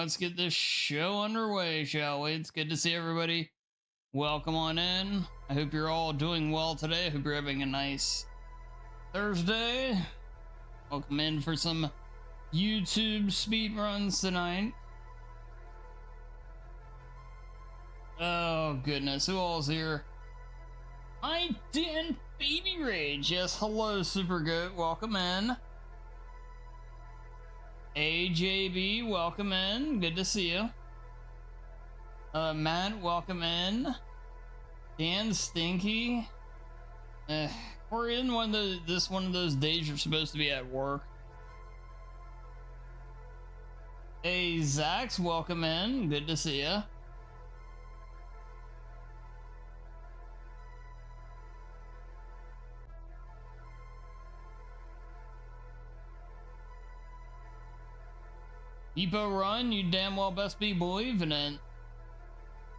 let's get this show underway, shall we? It's good to see everybody. Welcome on in. I hope you're all doing well today. I hope you're having a nice Thursday. Welcome in for some YouTube speedruns tonight. Oh goodness, who all's here? I didn't Baby Rage. Yes, hello, Super Goat. Welcome in. AJB, welcome in. Good to see you. Matt, welcome in. Dan Stinky. We're in one of those days you're supposed to be at work. Hey, Zax, welcome in. Good to see you. Epo Run, you damn well best be believing it.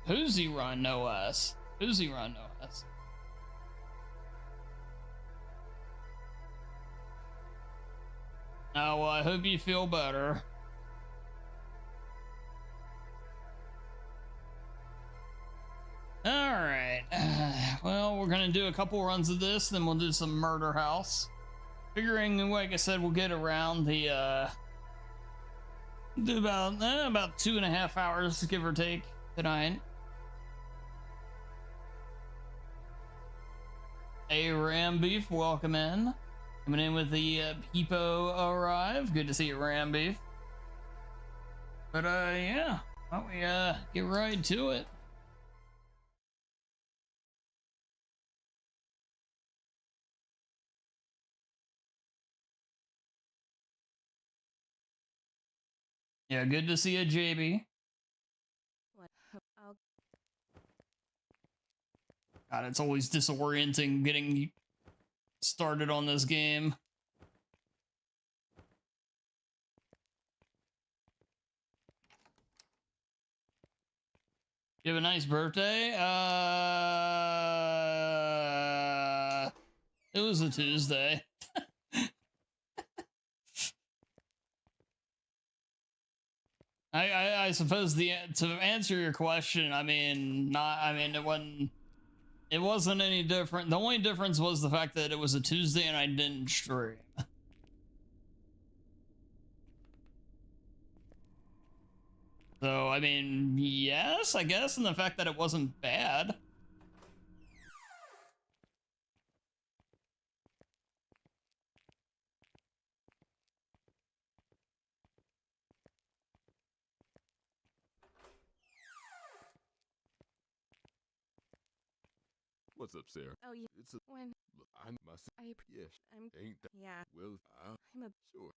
Who's he run, no us? Who's he run, no us? Oh, well, I hope you feel better. Alright. Well, we're gonna do a couple runs of this, then we'll do some Murder House. Figuring, like I said, we'll get around the, do about 2.5 hours, give or take, tonight. Hey, Ram Beef, welcome in. Coming in with the Peepo arrive. Good to see you, Ram Beef. But yeah, why don't we get right to it? Yeah, good to see you, JB. God, it's always disorienting getting started on this game. You have a nice birthday? It was a Tuesday. I suppose to answer your question, it wasn't any different. The only difference was the fact that it was a Tuesday and I didn't stream. So, I mean, yes, I guess, and the fact that it wasn't bad. What's up, Sarah? Oh, yeah. It's a When look, I'm myself. Yes, I'm ain't that yeah. well? I'm a Sure.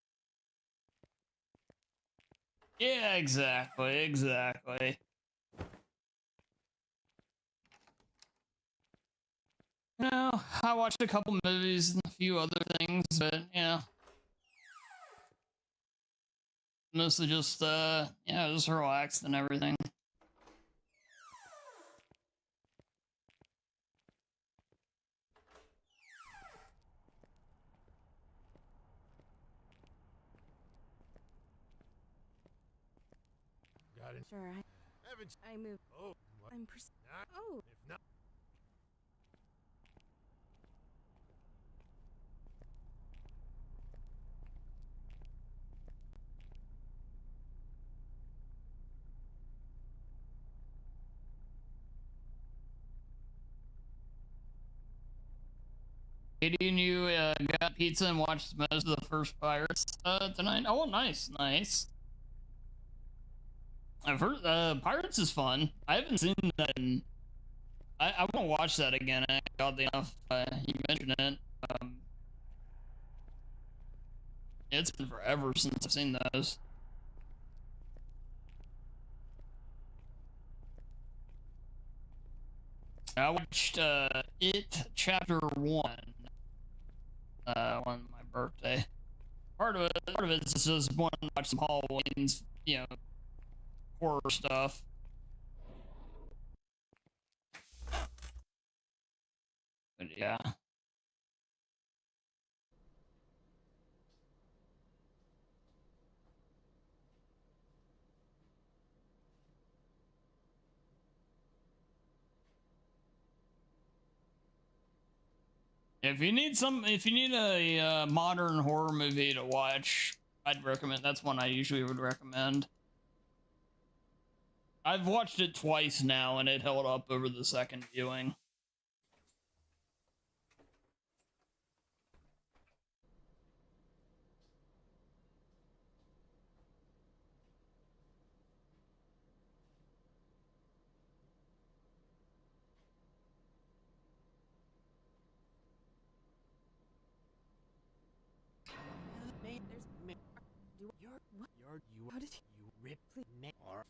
Yeah, exactly. You know, I watched a couple movies and a few other things, but yeah, mostly just just relaxed and everything. Got it. sure. Haven't. I move. Oh, what? I'm Not, oh. if not. Katie and you got pizza and watched most of the first Pirates tonight. Oh, nice. I've heard Pirates is fun. I haven't seen that. I want to watch that again. Oddly enough, you mentioned it. It's been forever since I've seen those. I watched It Chapter 1 on my birthday. Part of it's just wanting to watch some Halloween's, horror stuff. But yeah. If you need a modern horror movie to watch, I'd recommend. That's one I usually would recommend. I've watched it twice now, and it held up over the second viewing. How did you Ripley make or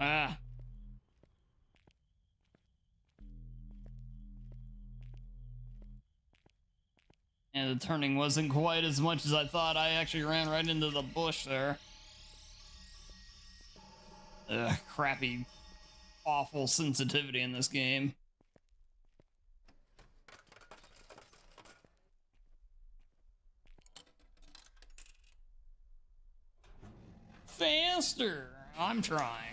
Ah. And the turning wasn't quite as much as I thought. I actually ran right into the bush there. Ugh, crappy, awful sensitivity in this game. Faster! I'm trying.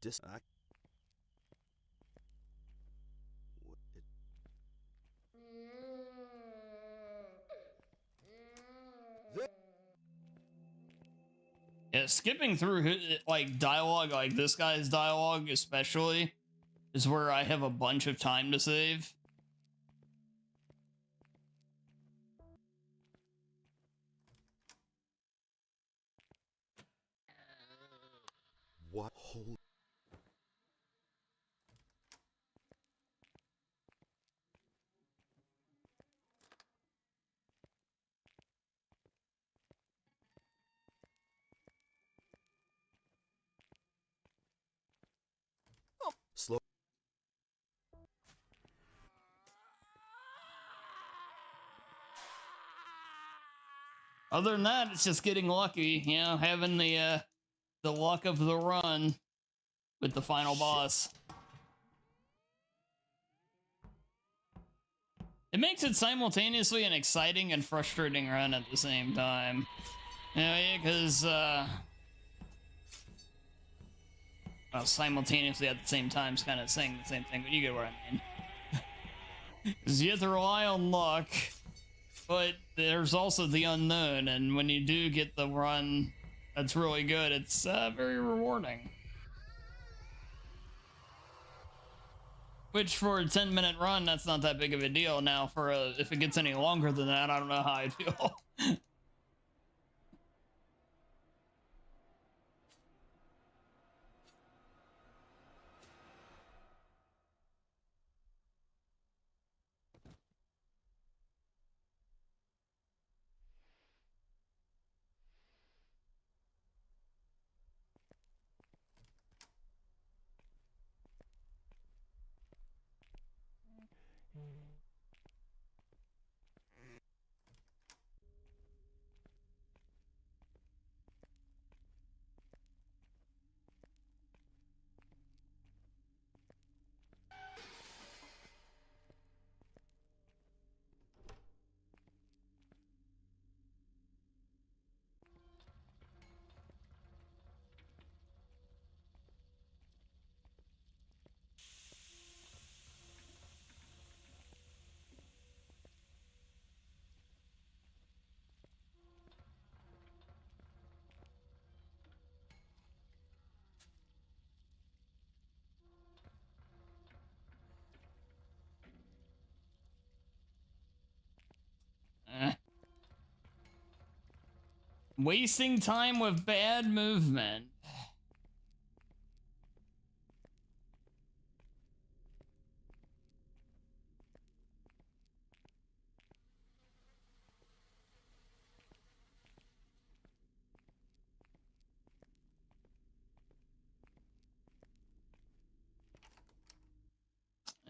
Disact. Yeah, skipping through like dialogue, like this guy's dialogue especially, is where I have a bunch of time to save. What? Holy. Slow. Other than that, it's just getting lucky, you know, having the luck of the run with the final boss. It makes it simultaneously an exciting and frustrating run at the same time. You know, because well, simultaneously at the same time is kind of saying the same thing, but you get what I mean. Because you have to rely on luck, but there's also the unknown, and when you do get the run that's really good, it's very rewarding. Which for a 10-minute run, that's not that big of a deal. Now, if it gets any longer than that, I don't know how I'd feel. Wasting time with bad movement.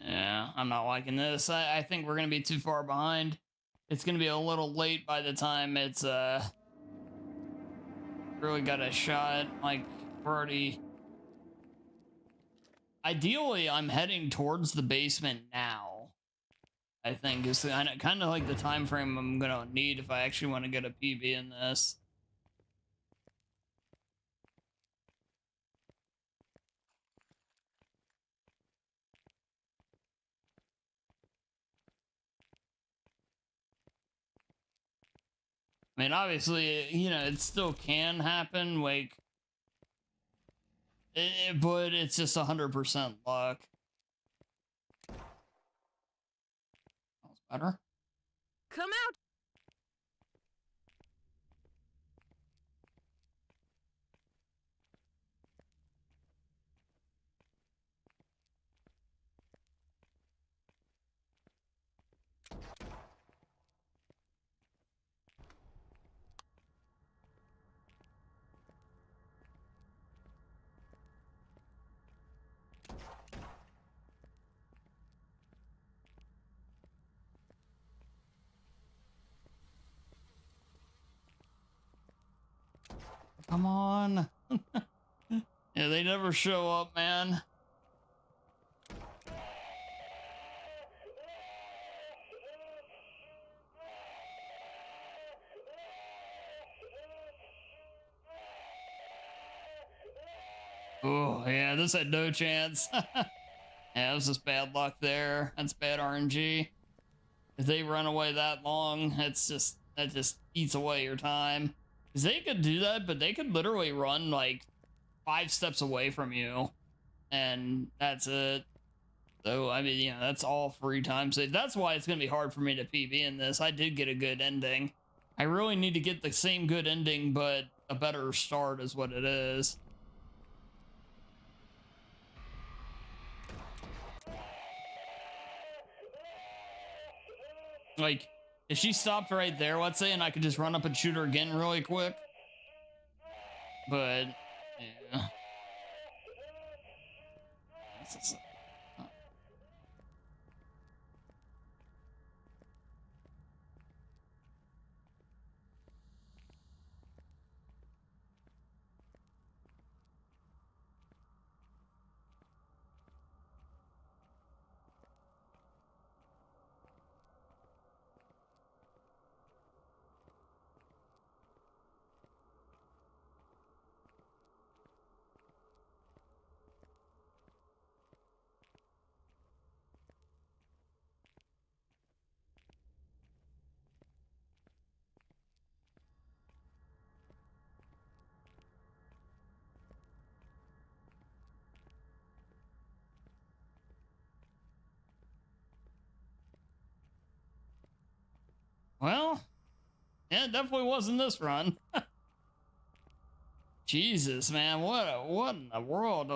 Yeah, I'm not liking this. I think we're gonna be too far behind. It's gonna be a little late by the time it's really got a shot. Like, we're already... Ideally, I'm heading towards the basement now. I think is kind of like the time frame I'm gonna need if I actually want to get a PB in this. I mean, obviously, you know, it still can happen, like, but it's just 100% luck. That was better. Come out! Come on. Yeah, they never show up, man. Oh, yeah, this had no chance. Yeah, it was just bad luck there. That's bad RNG. If they run away that long, that just eats away your time. Because they could do that, but they could literally run like 5 steps away from you, and that's it. So, I mean, you know, that's all free time. So that's why it's going to be hard for me to PB in this. I did get a good ending. I really need to get the same good ending, but a better start is what it is. Like, if she stopped right there, let's say, and I could just run up and shoot her again really quick. But, yeah. Well, yeah, it definitely wasn't this run. Jesus, man, what in the world?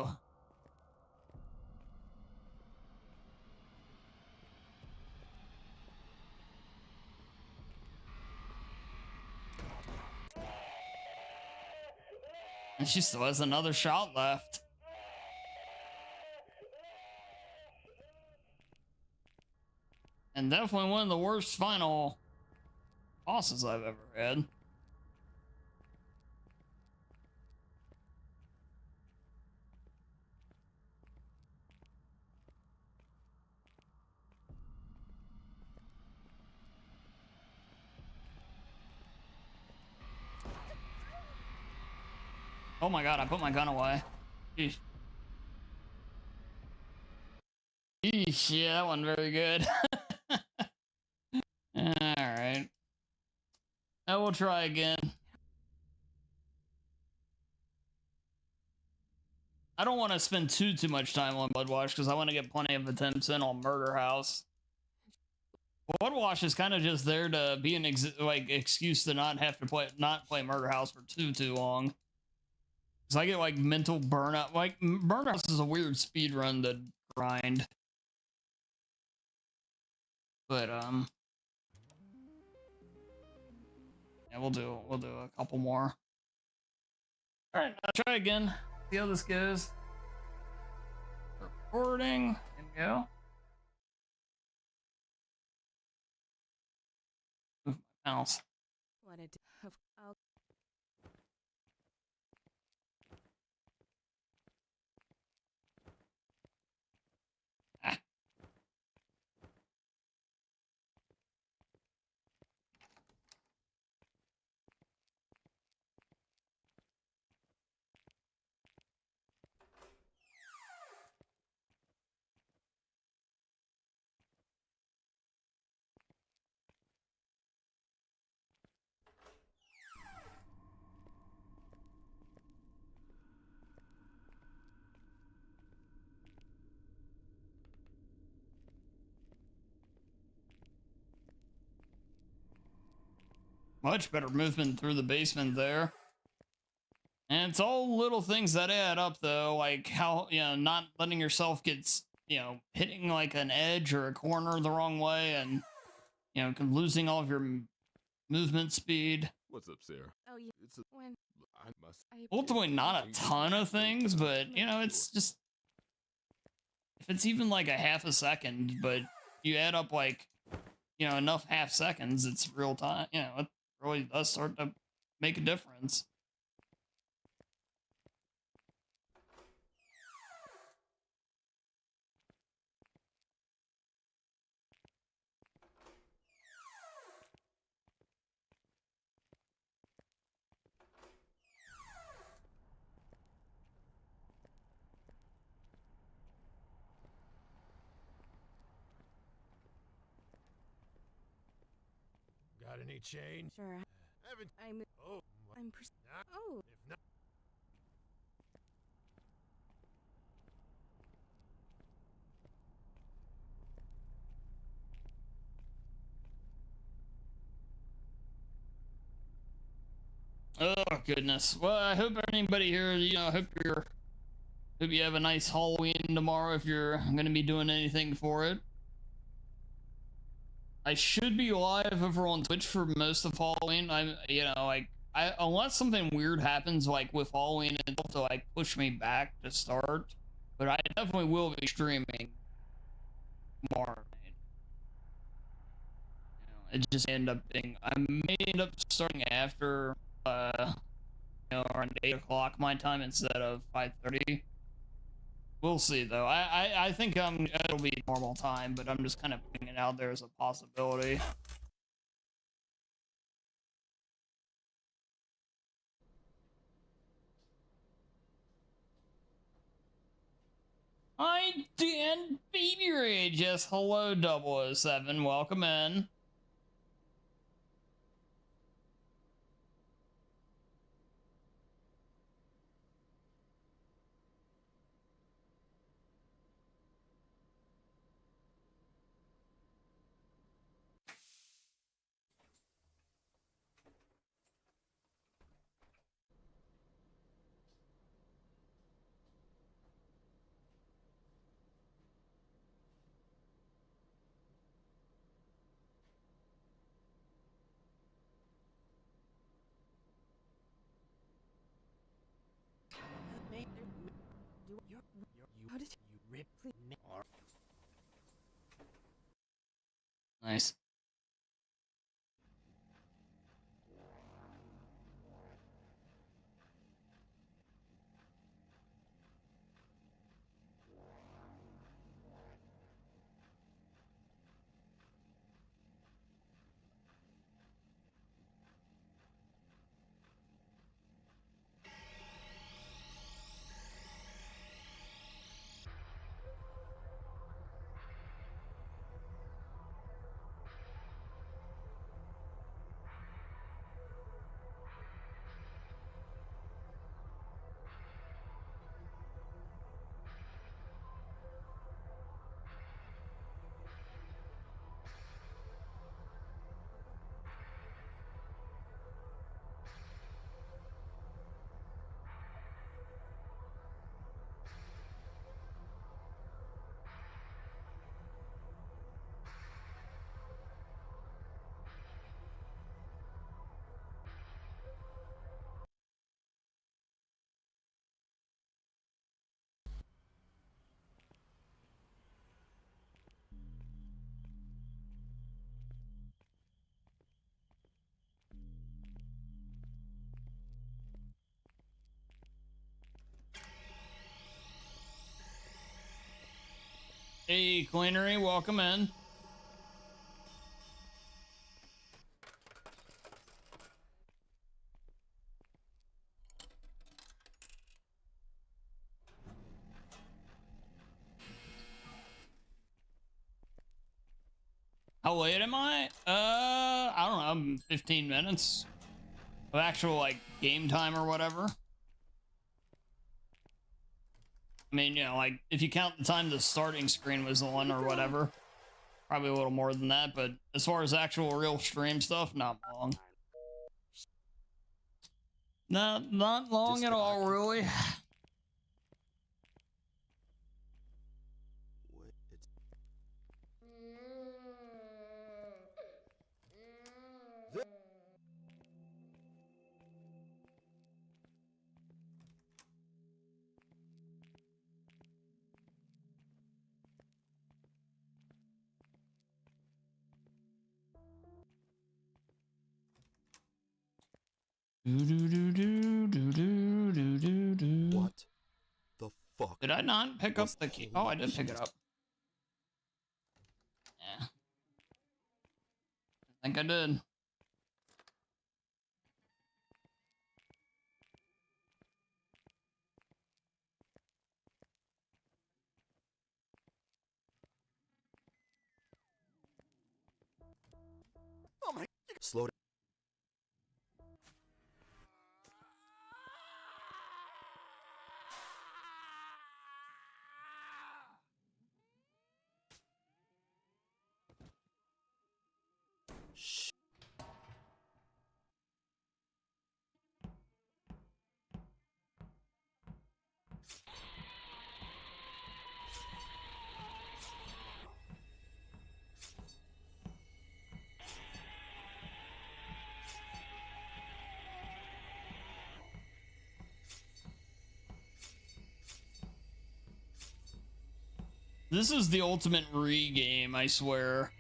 And she still has another shot left. And definitely one of the worst final bosses I've ever had. Oh my god, I put my gun away. Jeez. Eesh, yeah, that wasn't very good. Alright. I will try again. I don't want to spend too much time on Bloodwash because I want to get plenty of attempts in on Murder House. Bloodwash is kind of just there to be an excuse to not have to play Murder House for too long. Cause I get like mental burnout. Like Murder House is a weird speed run to grind. But yeah, we'll do a couple more. All right, I'll try again. See how this goes. Recording and go. Move my mouse. Wanted to have. I'll. Much better movement through the basement there. And it's all little things that add up, though, like how, not letting yourself get, hitting like an edge or a corner the wrong way and, losing all of your movement speed. What's up, Sarah? Oh yeah. It's a, When I must. Ultimately, not a ton of things, but, it's just, if it's even like a half a second, but you add up like, enough half seconds, it's real time, it really does start to make a difference. Got any change? sure. Haven't. I'm. Oh, I'm. not, Oh. if not. Oh goodness. Well, I hope anybody here, hope you have a nice Halloween tomorrow if you're going to be doing anything for it. I should be live over on Twitch for most of Halloween. Unless something weird happens like with Halloween itself to like push me back to start, but I definitely will be streaming tomorrow night. It just I may end up starting after around 8 o'clock my time instead of 5:30. We'll see though. I think it'll be normal time, but I'm just kind of putting it out there as a possibility. Hi, Dan Baby Rage. Yes, hello, 007. Welcome in. How did You Ripley. Nice. Hey, Cleanery, welcome in. How late am I? I don't know, 15 minutes of actual like game time or whatever. I mean, you know, like if you count the time the starting screen was on or whatever, probably a little more than that, but as far as actual real stream stuff, not long. Not long at all, really. Wait, it's what the fuck? Did I not pick up was the key? holy Oh, I did pick shit. it up. Yeah. I think I did. Oh my! Slow down. Shh. This is the ultimate re-game, I swear.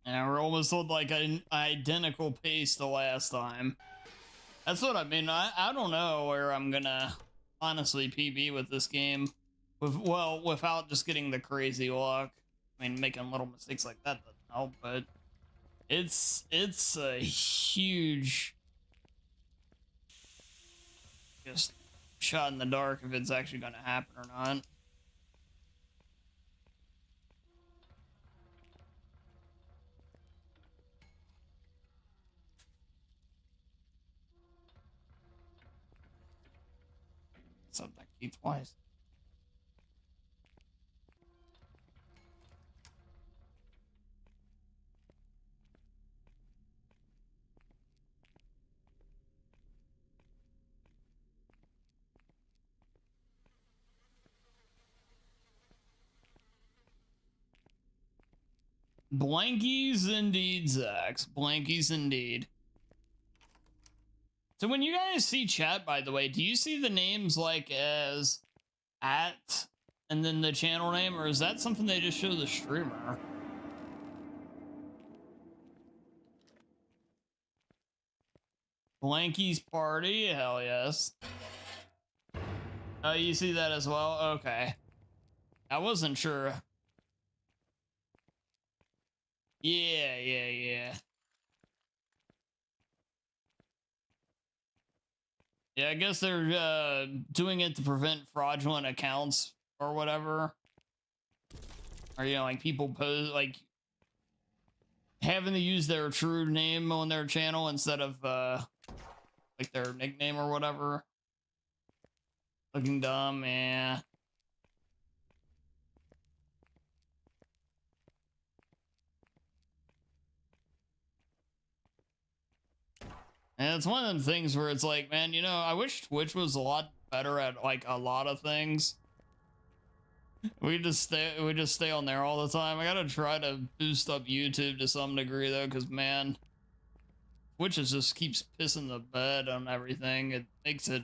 And we're almost at like an identical pace the last time. That's what I mean. I don't know where I'm gonna honestly PB with this game. Without just getting the crazy luck. I mean, making little mistakes like that doesn't help, but it's a huge just shot in the dark if it's actually gonna happen or not. Something that key twice. Blankies indeed, Zax. Blankies indeed. So when you guys see chat, by the way, do you see the names like as at and then the channel name, or is that something they just show the streamer? Blanky's party, hell yes. Oh, you see that as well? Okay. I wasn't sure. Yeah. Yeah, I guess they're doing it to prevent fraudulent accounts or whatever. Or, you know, like people post, like, having to use their true name on their channel instead of, like, their nickname or whatever. Looking dumb, yeah. And it's one of them things where it's like, man, you know, I wish Twitch was a lot better at like a lot of things. We just stay on there all the time. I gotta try to boost up YouTube to some degree though, because man, Twitch just keeps pissing the bed on everything. It makes it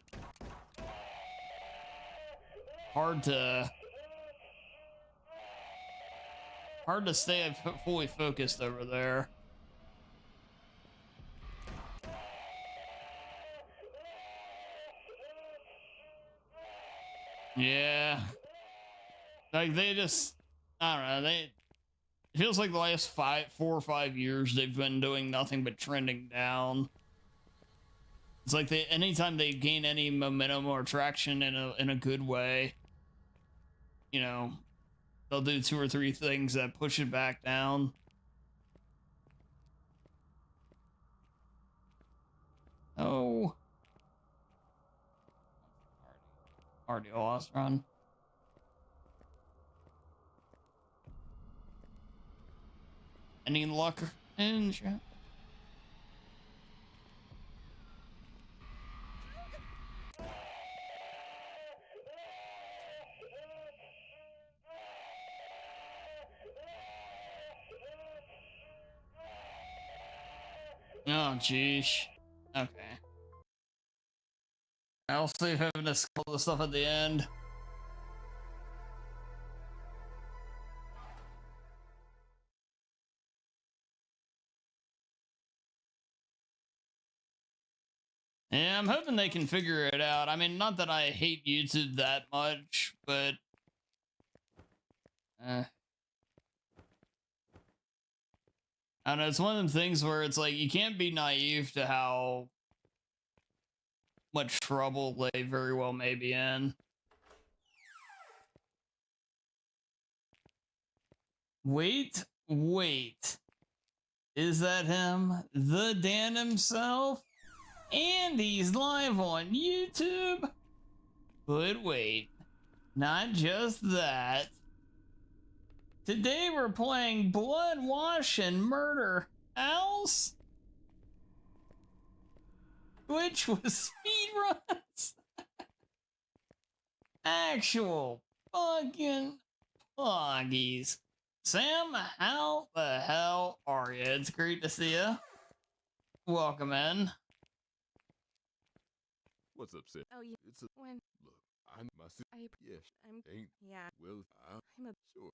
hard to stay fully focused over there. Yeah. Like they just, I don't know, it feels like the last 4 or 5 years they've been doing nothing but trending down. It's like anytime they gain any momentum or traction in a good way, you know, they'll do 2 or 3 things that push it back down. Oh. Already lost run. Any luck in chat? Oh, jeez. Okay. I'll save having to scroll the stuff at the end. Yeah, I'm hoping they can figure it out. I mean, not that I hate YouTube that much, but I don't know, it's one of them things where it's like you can't be naive to how much trouble they very well may be in. Wait. Is that him? The Dan himself? And he's live on YouTube? But wait, not just that. Today we're playing Bloodwash and Murder House? Glitchless Speedruns? Actual fucking poggies. Sam, how the hell are you? It's great to see you. Welcome in. What's up, Sam? Oh, yeah. It's a When look. I'm my sister. Yes. I'm Ain't yeah. well. I'm a Sure.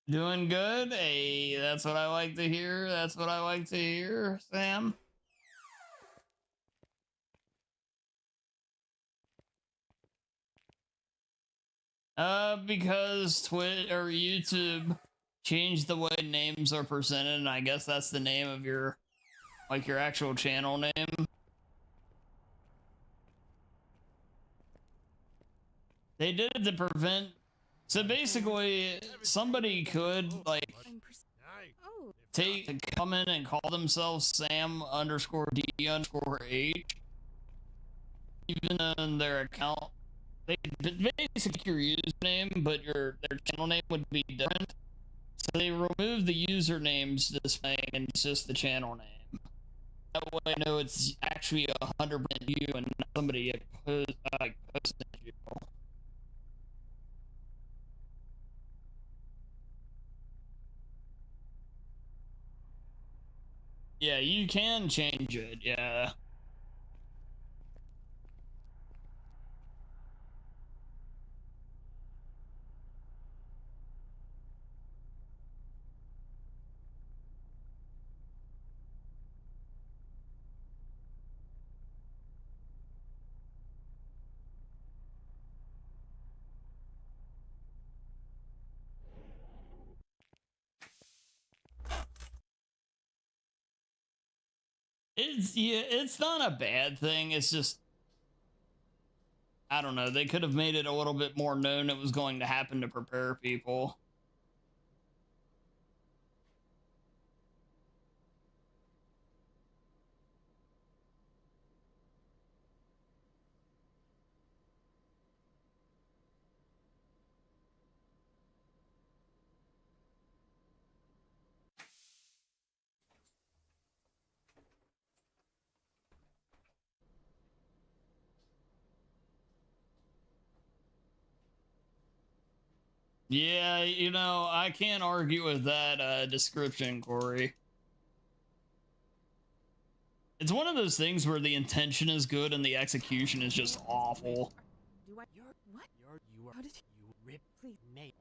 Doing good? Hey, that's what I like to hear. That's what I like to hear, Sam. Because Twitch or YouTube changed the way names are presented, and I guess that's the name of your, like, your actual channel name. They did it to prevent. So basically, somebody could like Night. oh come in and call themselves Sam underscore D underscore H, even in their account. They basically your username, but their channel name would be different. So they removed the usernames displaying and it's just the channel name. That way I know it's actually 100% you and not somebody posted you. Yeah, you can change it, yeah. It's not a bad thing. It's just, I don't know. They could have made it a little bit more known it was going to happen to prepare people. Yeah, you know, I can't argue with that description, Corey. It's one of those things where the intention is good and the execution is just awful. Do I? You're what? You are. How did you Ripley May?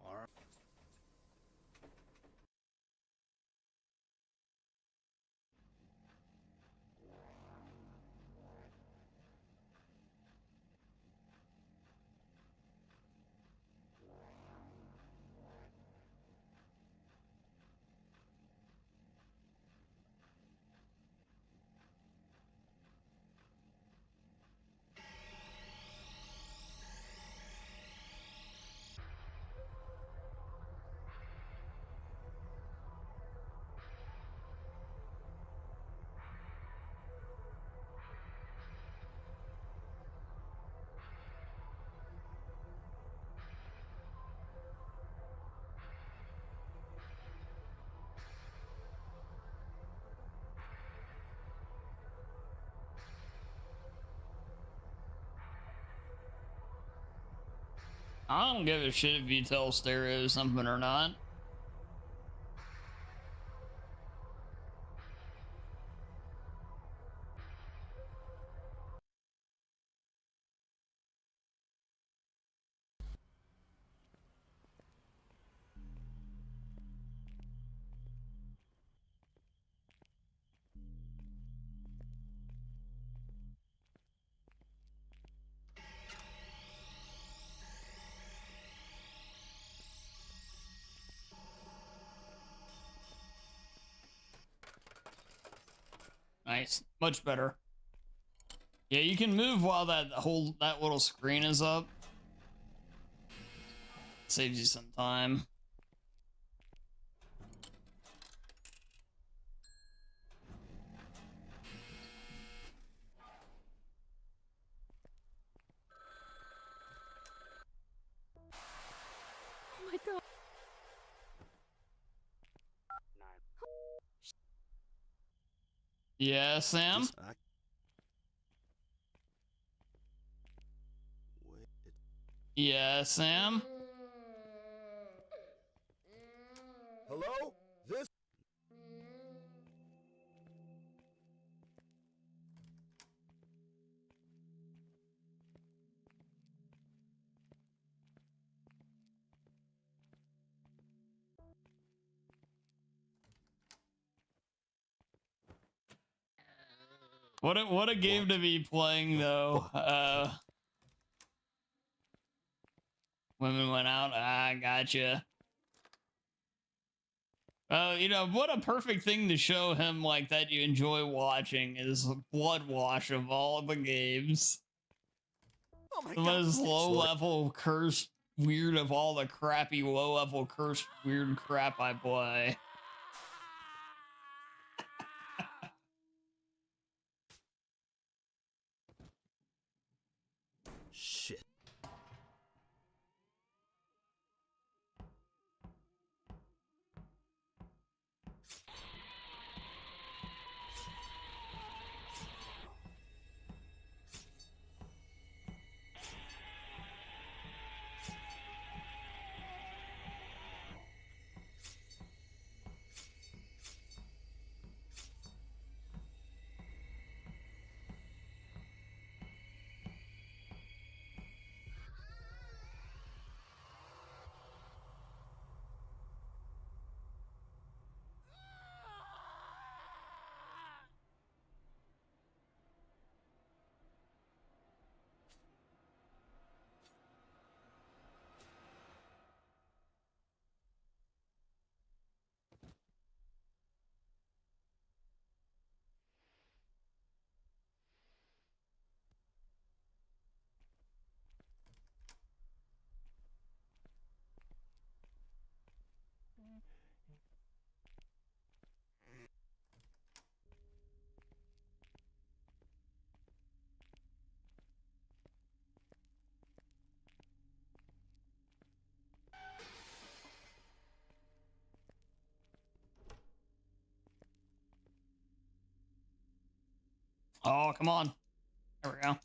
I don't give a shit if you tell stereo something or not. Nice, much better. Yeah, you can move while that little screen is up. Saves you some time. Oh my god. Yeah, Sam? Wait, Yeah, Sam? hello? This? What a game to be playing though. Women went out. Ah, gotcha. You know, what a perfect thing to show him like that you enjoy watching is Bloodwash of all the games. Oh my The god. most low level cursed weird of all the crappy low level cursed weird crap I play. Shit. Oh, come on. There we go.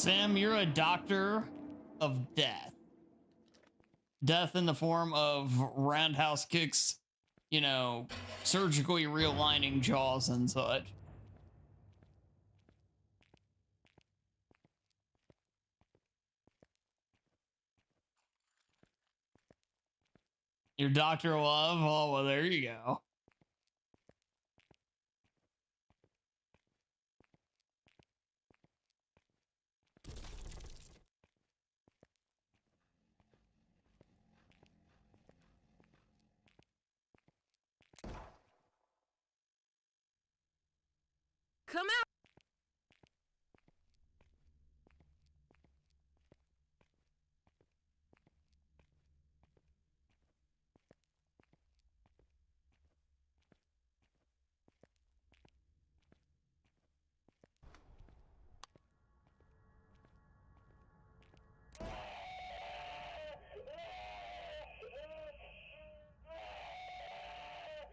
Sam, you're a doctor of death. Death in the form of roundhouse kicks, you know, surgically realigning jaws and such. Your Doctor Love? Oh, well, there you go. Come out!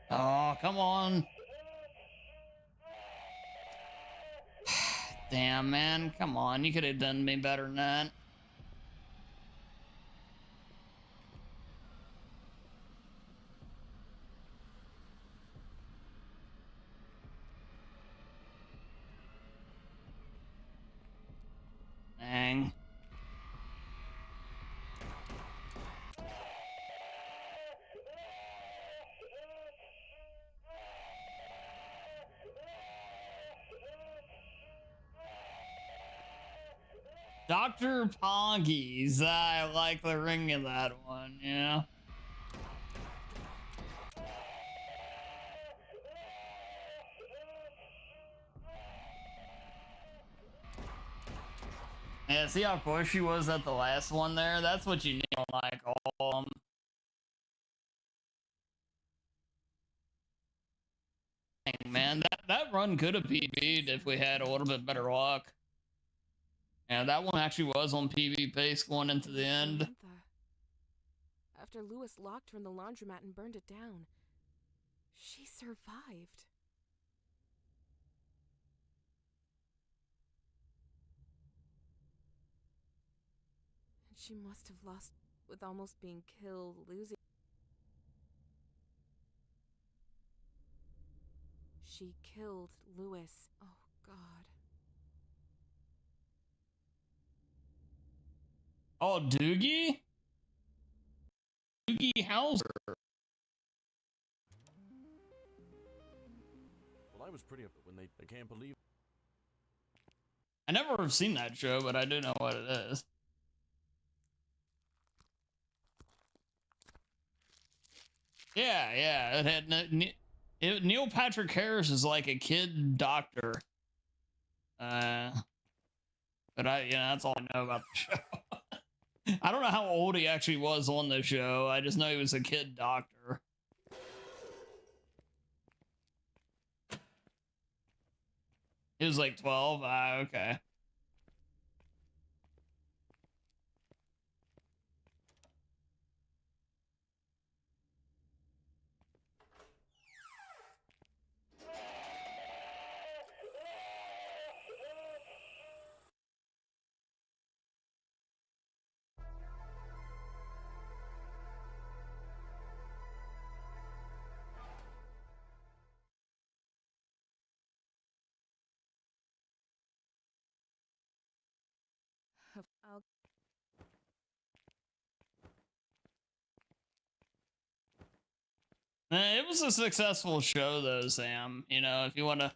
Oh, come on. Damn, man. Come on. You could have done me better than that. Dang. Dr. Poggies. I like the ring of that one, yeah. Yeah, see how close she was at the last one there? That's what you need on like all of them. Dang, man, that run could have PB'd if we had a little bit better luck. Yeah, that one actually was on PB pace going into the end. Samantha. After Lewis locked her in the laundromat and burned it down, she survived. And she must have lost with almost being killed, losing. She killed Lewis. Oh, God. Oh, Doogie? Doogie Howser. Well, I was pretty up when they can't believe. I never have seen that show, but I do know what it is. Yeah, yeah. It had Neil Patrick Harris is like a kid doctor. But that's all I know about the show. I don't know how old he actually was on the show. I just know he was a kid doctor. He was like 12. Okay. I'll It was a successful show, though, Sam. You know, if you want to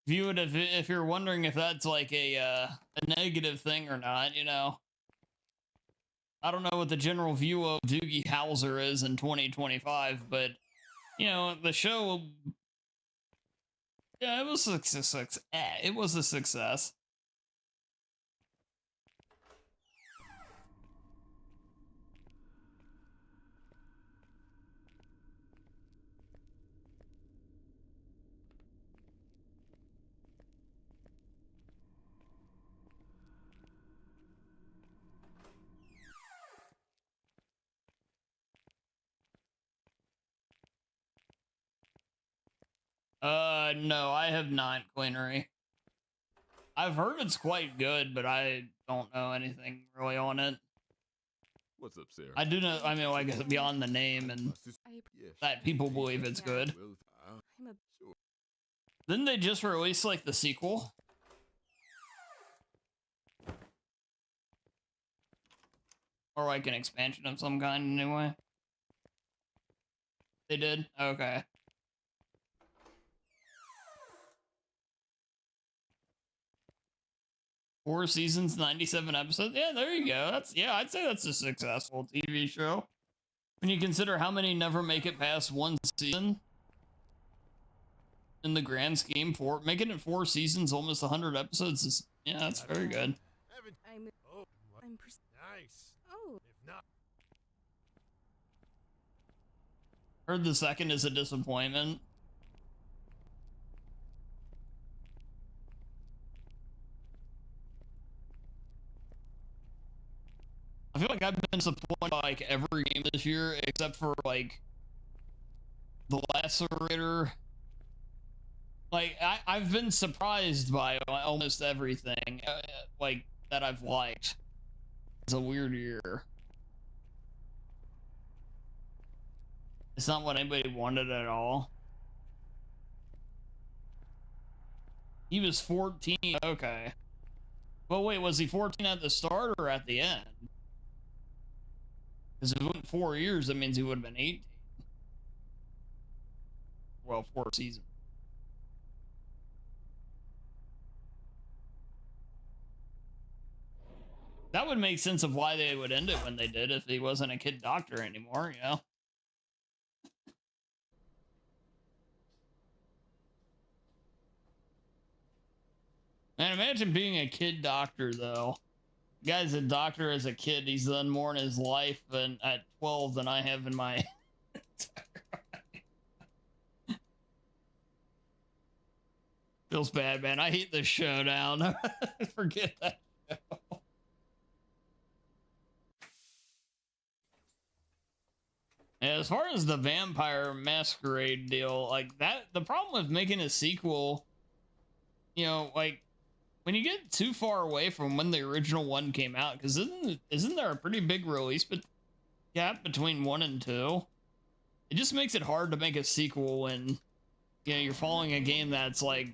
view it, if you're wondering if that's like a negative thing or not, you know, I don't know what the general view of Doogie Howser is in 2025, but you know, the show, yeah, it was a success. It was a success. No, I have not, Queenery. I've heard it's quite good, but I don't know anything really on it. What's up, Sarah? I do know, I mean, I guess beyond the name and My sister. Yes. that people believe it's good. Well, I'm a sure. Didn't they just release like the sequel? Or like an expansion of some kind anyway? They did? Okay. Four seasons, 97 episodes. Yeah, there you go. That's, yeah, I'd say that's a successful TV show. When you consider how many never make it past one season in the grand scheme, making it 4 seasons, almost 100 episodes is, yeah, that's very good. Oh, nice. Oh. If not, Heard the second is a disappointment. I feel like I've been disappointed by like every game this year except for like the Lacerator. Like I've been surprised by almost everything like that I've liked. It's a weird year. It's not what anybody wanted at all. He was 14. Okay. Well, wait, was he 14 at the start or at the end? Because if it went 4 years, that means he would have been 18. Well, 4 seasons. That would make sense of why they would end it when they did if he wasn't a kid doctor anymore, you know? Man, imagine being a kid doctor, though. Guy's a doctor as a kid. He's done more in his life than at 12 than I have in my entire life. Feels bad, man. I hate this show now. Forget that show. As far as the Vampire Masquerade deal, like that, the problem with making a sequel, you know, like when you get too far away from when the original one came out, because isn't there a pretty big release gap between 1 and 2? It just makes it hard to make a sequel when, you know, you're following a game that's like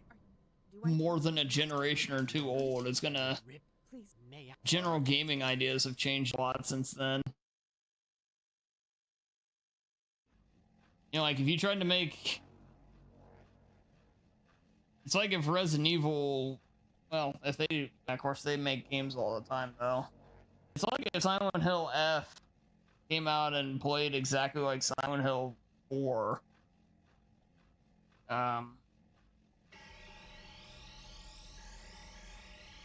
more than a generation or 2 old. It's gonna, general gaming ideas have changed a lot since then. You know, like if you tried to make, it's like if Resident Evil, well, if they, of course they make games all the time though. It's like if Silent Hill F came out and played exactly like Silent Hill 4. I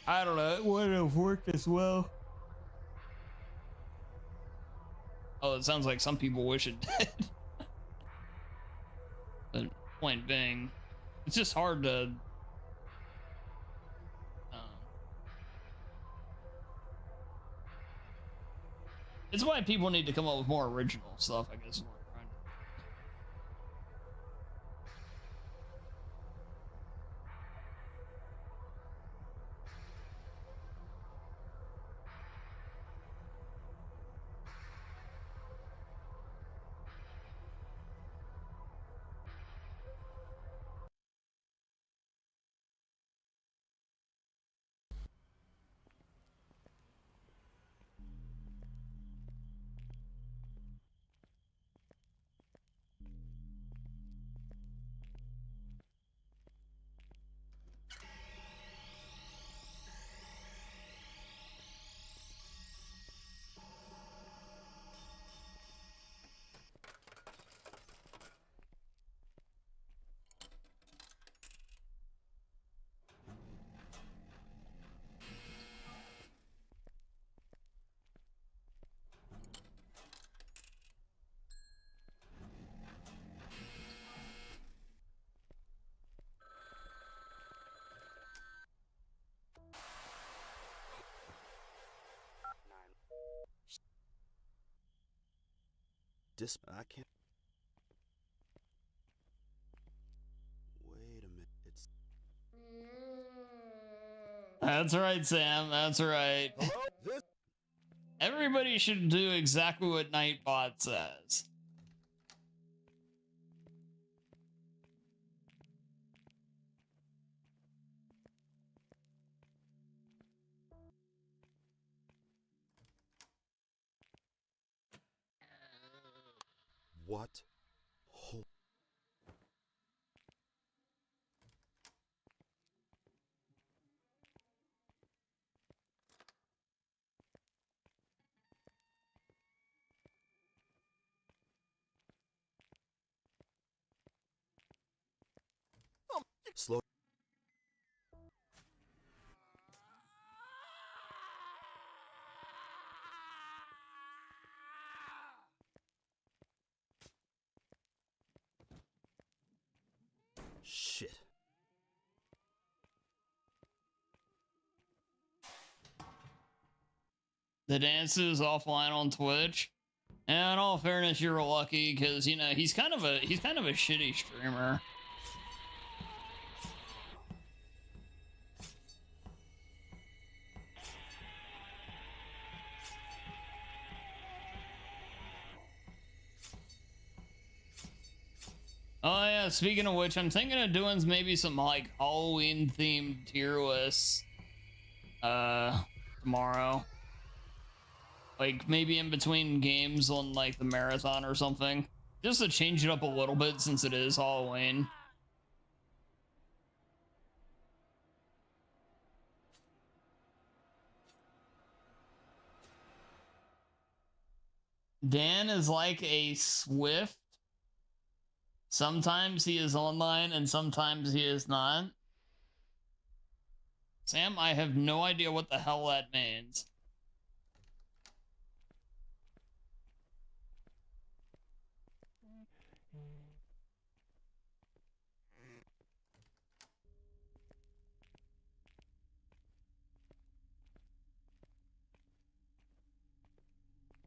don't know, it wouldn't have worked as well. Oh, it sounds like some people wish it did. But point being, it's just hard to it's why people need to come up with more original stuff, I guess. I can't. Wait a minute. It's. That's right, Sam. That's right. Hello? This. Everybody should do exactly what Nightbot says. What? Oh. Slow. Shit. The dance is offline on Twitch. And in all fairness, you're lucky because you know he's kind of a shitty streamer. Oh yeah, speaking of which, I'm thinking of doing maybe some like Halloween themed tier lists tomorrow. Like maybe in between games on like the marathon or something. Just to change it up a little bit since it is Halloween. Dan is like a Swift. Sometimes he is online and sometimes he is not. Sam, I have no idea what the hell that means.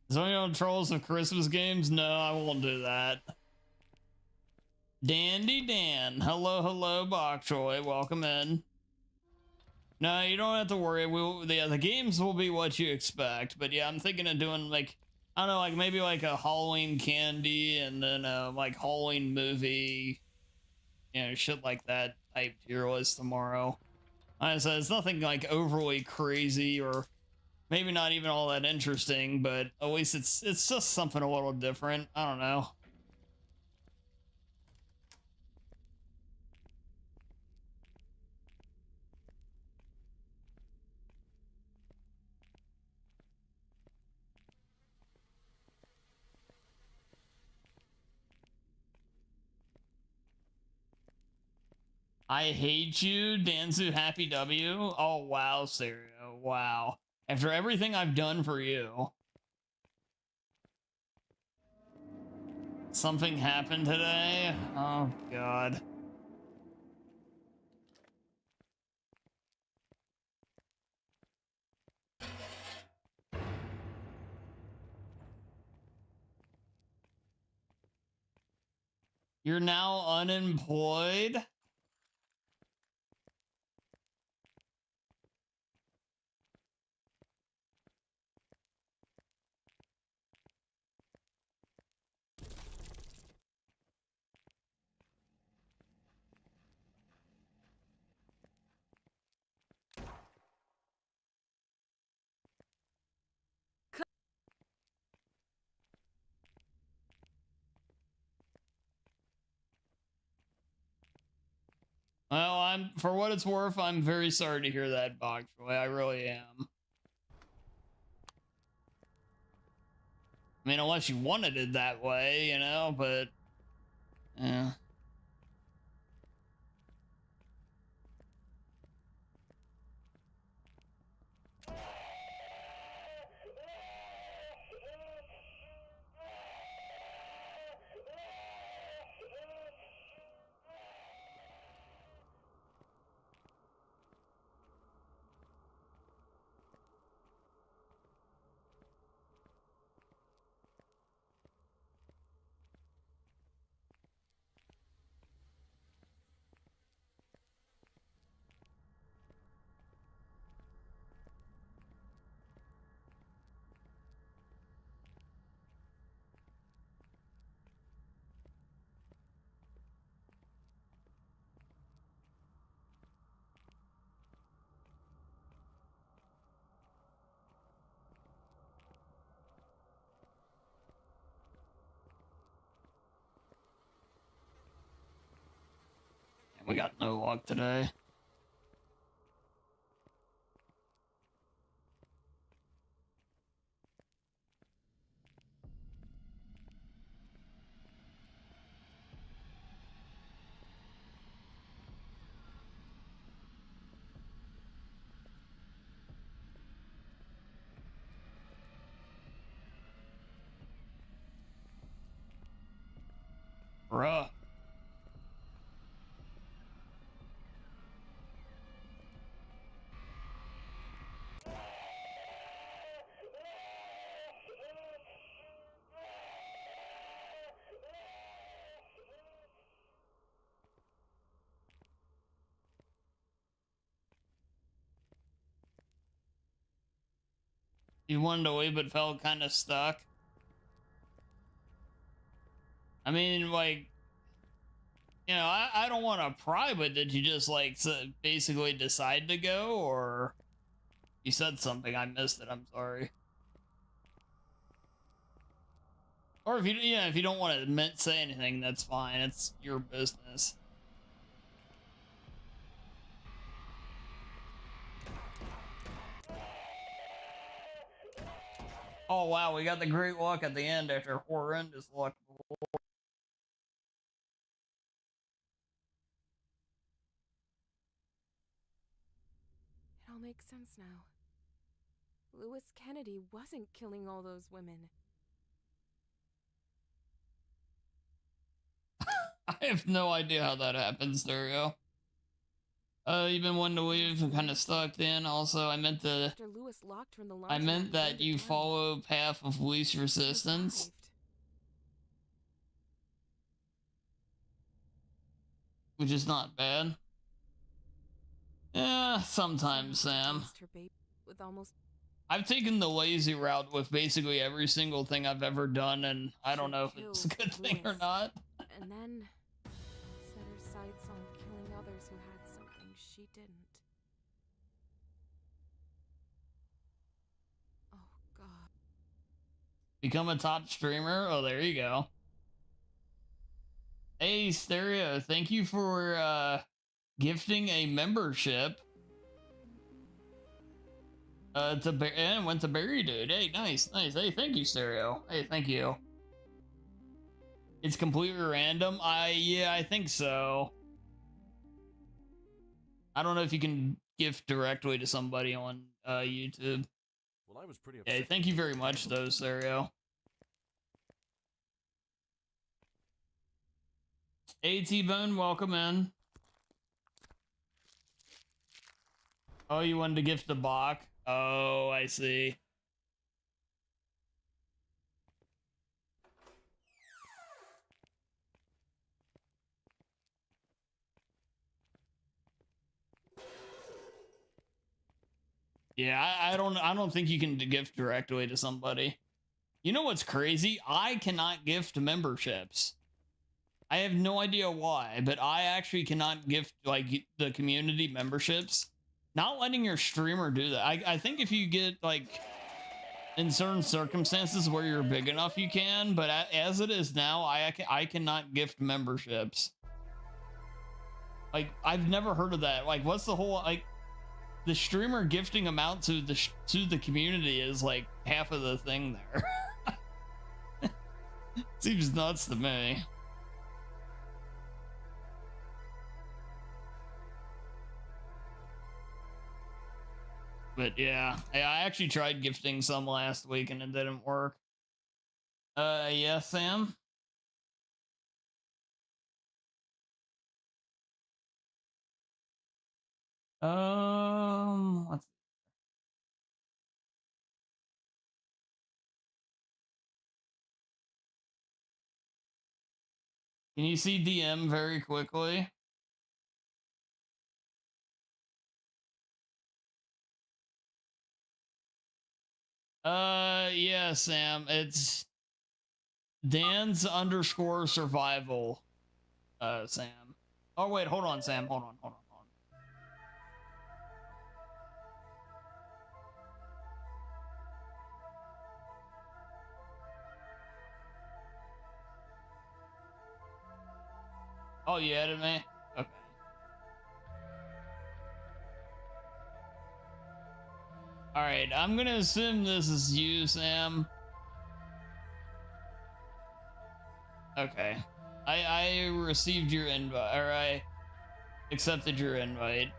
Zoning on trolls of Christmas games? No, I won't do that. Dandy Dan. Hello, Bok Choy. Welcome in. No, you don't have to worry. The games will be what you expect. But yeah, I'm thinking of doing like, I don't know, like maybe like a Halloween candy and then like Halloween movie, you know, shit like that type tier list tomorrow. Like I said, it's nothing like overly crazy or maybe not even all that interesting, but at least it's just something a little different. I don't know. I hate you, Danzu Happy W. Oh wow, Serio. Wow. After everything I've done for you. Something happened today? Oh god. You're now unemployed? Well, for what it's worth, I'm very sorry to hear that, Bok Choy. I really am. I mean, unless you wanted it that way, you know, but yeah. We got no luck today. Bruh. You wanted to wait but felt kind of stuck. I mean, like, you know, I don't want to pry, but did you just, like, basically decide to go, or you said something, I missed it, I'm sorry. Or if you, yeah, if you don't want to say anything, that's fine, it's your business. Oh wow, we got the great luck at the end after horrendous luck before. It all makes sense now. Lewis Kennedy wasn't killing all those women. I have no idea how that happens, Stereo. You've been wanting to leave and kind of stuck then. Also, I meant the... After Lewis locked her in the I meant laundromat, that you follow path of least resistance. survived. Which is not bad. Yeah, sometimes, Sam. Lost her baby with almost I've taken the lazy route with basically every single thing I've ever done, and I don't know if it's a good thing or not. and then set her sights on killing others who had something she didn't. Oh God. Become a top streamer? Oh, there you go. Hey, Stereo, thank you for gifting a membership. And went to Barry Dude. Hey, nice. Hey, thank you, Stereo. Hey, thank you. It's completely random. Yeah, I think so. I don't know if you can gift directly to somebody on YouTube. Well, I was pretty upset. Hey, thank you very much, though, Stereo. Hey, T-Bone, welcome in. Oh, you wanted to gift the Bach? Oh, I see. Yeah, I don't think you can gift directly to somebody. You know what's crazy? I cannot gift memberships. I have no idea why, but I actually cannot gift like the community memberships. Not letting your streamer do that. I think if you get like in certain circumstances where you're big enough, you can. But as it is now, I cannot gift memberships. Like I've never heard of that. Like what's the whole like? The streamer gifting amount to the community is like half of the thing there. Seems nuts to me. But yeah, I actually tried gifting some last week and it didn't work. Yeah, Sam? Let's... Can you see DM very quickly? Yeah, Sam, it's Dan's _ survival, Sam. Oh, wait, hold on, Sam, hold on. Oh, you added me? Okay. All right, I'm gonna assume this is you, Sam. Okay. I received your invite, or I accepted your invite.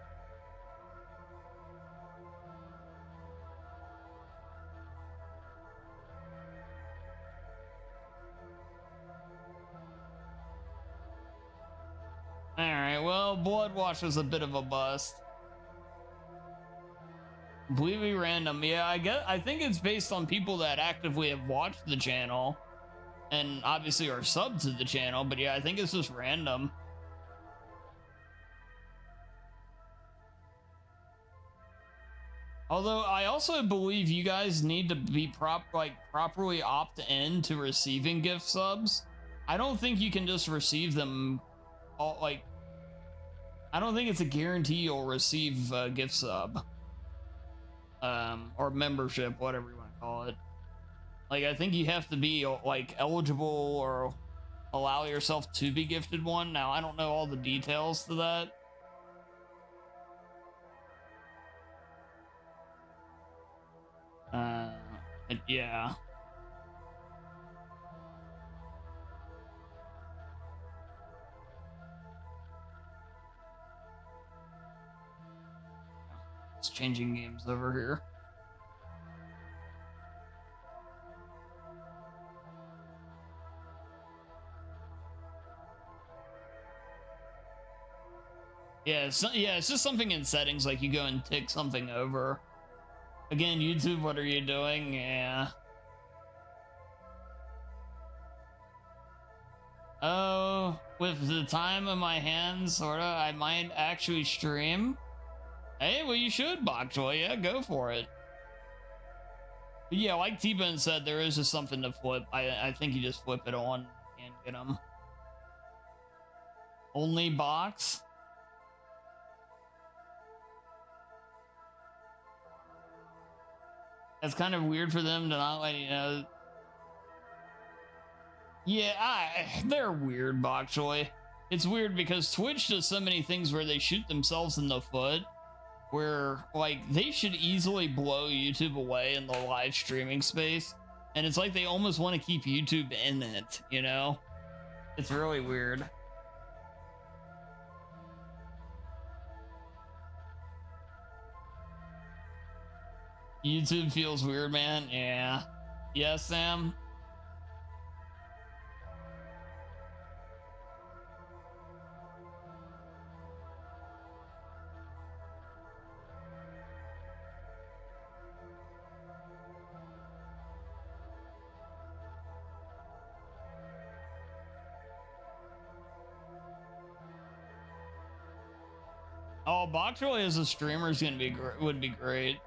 Alright, well, Bloodwash was a bit of a bust. Completely random. Yeah, I think it's based on people that actively have watched the channel and obviously are subbed to the channel, but yeah, I think it's just random. Although I also believe you guys need to be properly opt in to receiving gift subs. I don't think you can just receive them all, like, I don't think it's a guarantee you'll receive a gift sub. Or membership, whatever you want to call it. Like, I think you have to be, like, eligible or allow yourself to be gifted one. Now, I don't know all the details to that. Yeah. It's changing games over here. Yeah, it's just something in settings, like you go and tick something over. Again, YouTube, what are you doing? Yeah. Oh, with the time in my hands, sorta, I might actually stream. Hey, well, you should, Bokchoy. Yeah, go for it. But yeah, like T-Bone said, there is just something to flip. I think you just flip it on and get them. Only box? It's kind of weird for them to not let you know. Yeah, they're weird, Bokchoy. It's weird because Twitch does so many things where they shoot themselves in the foot, where, like, they should easily blow YouTube away in the live streaming space, and it's like they almost want to keep YouTube in it, you know? It's really weird. YouTube feels weird, man. Yeah. Yes, Sam? Oh, Bokchoy as a streamer is gonna be would be great.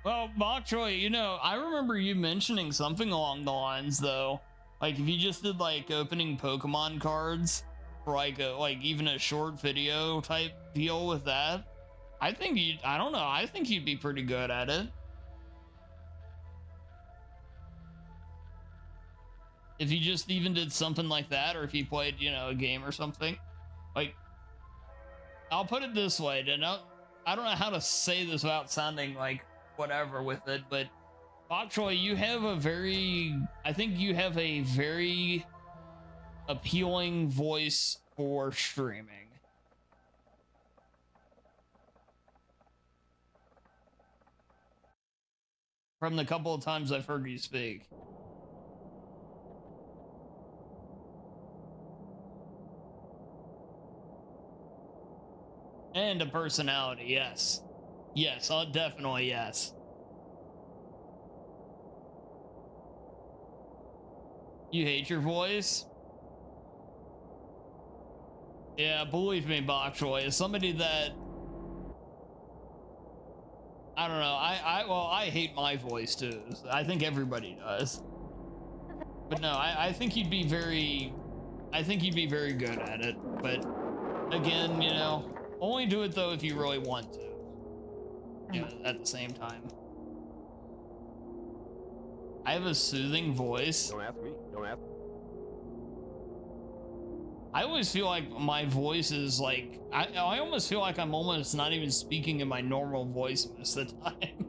Well, Bokchoy, you know, I remember you mentioning something along the lines, though. Like, if you just did, like, opening Pokemon cards for, like, even a short video type deal with that, I think I don't know, I think you'd be pretty good at it. If you just even did something like that, or if you played, you know, a game or something. Like, I'll put it this way, I don't know how to say this without sounding like whatever with it, but Bokchoy, you have I think you have a very appealing voice for streaming. From the couple of times I've heard you speak. And a personality, yes. Yes, definitely yes. You hate your voice? Yeah, believe me, Bokchoy, as somebody that... I don't know, well, I hate my voice too. I think everybody does. But no, I think you'd be very... I think you'd be very good at it. But, again, you know, only do it, though, if you really want to. You know, at the same time. I have a soothing voice. Don't ask me. Don't ask. I always feel like my voice is like, I almost feel like I'm almost not even speaking in my normal voice most of the time.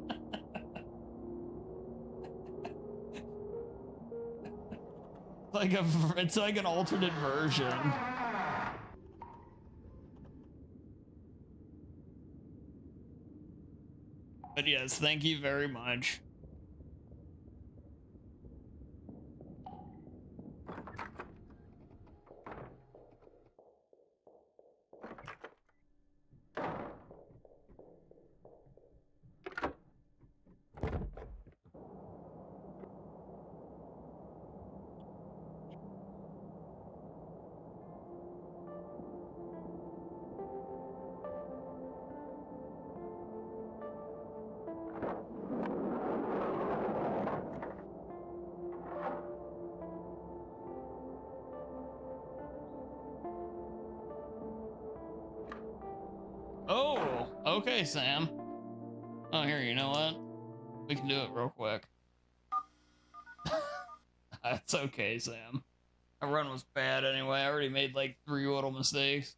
It's like an alternate version. But yes, thank you very much. Oh, okay, Sam. Oh, here, you know what? We can do it real quick. That's okay, Sam. Our run was bad anyway. I already made like 3 little mistakes.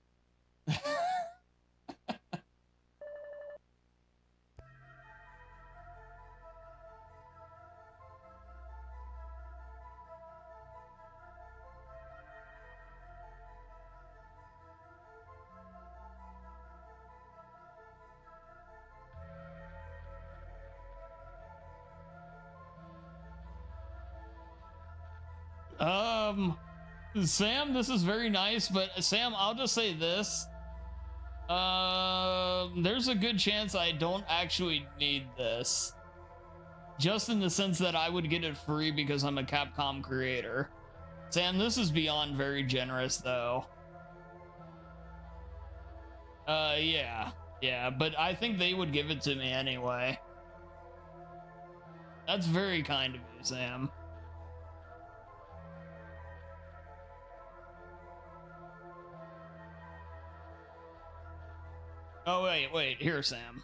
Sam, this is very nice, but Sam, I'll just say this. There's a good chance I don't actually need this. Just in the sense that I would get it free because I'm a Capcom creator. Sam, this is beyond very generous, though. Yeah. Yeah, but I think they would give it to me anyway. That's very kind of you, Sam. Oh, wait, here, Sam.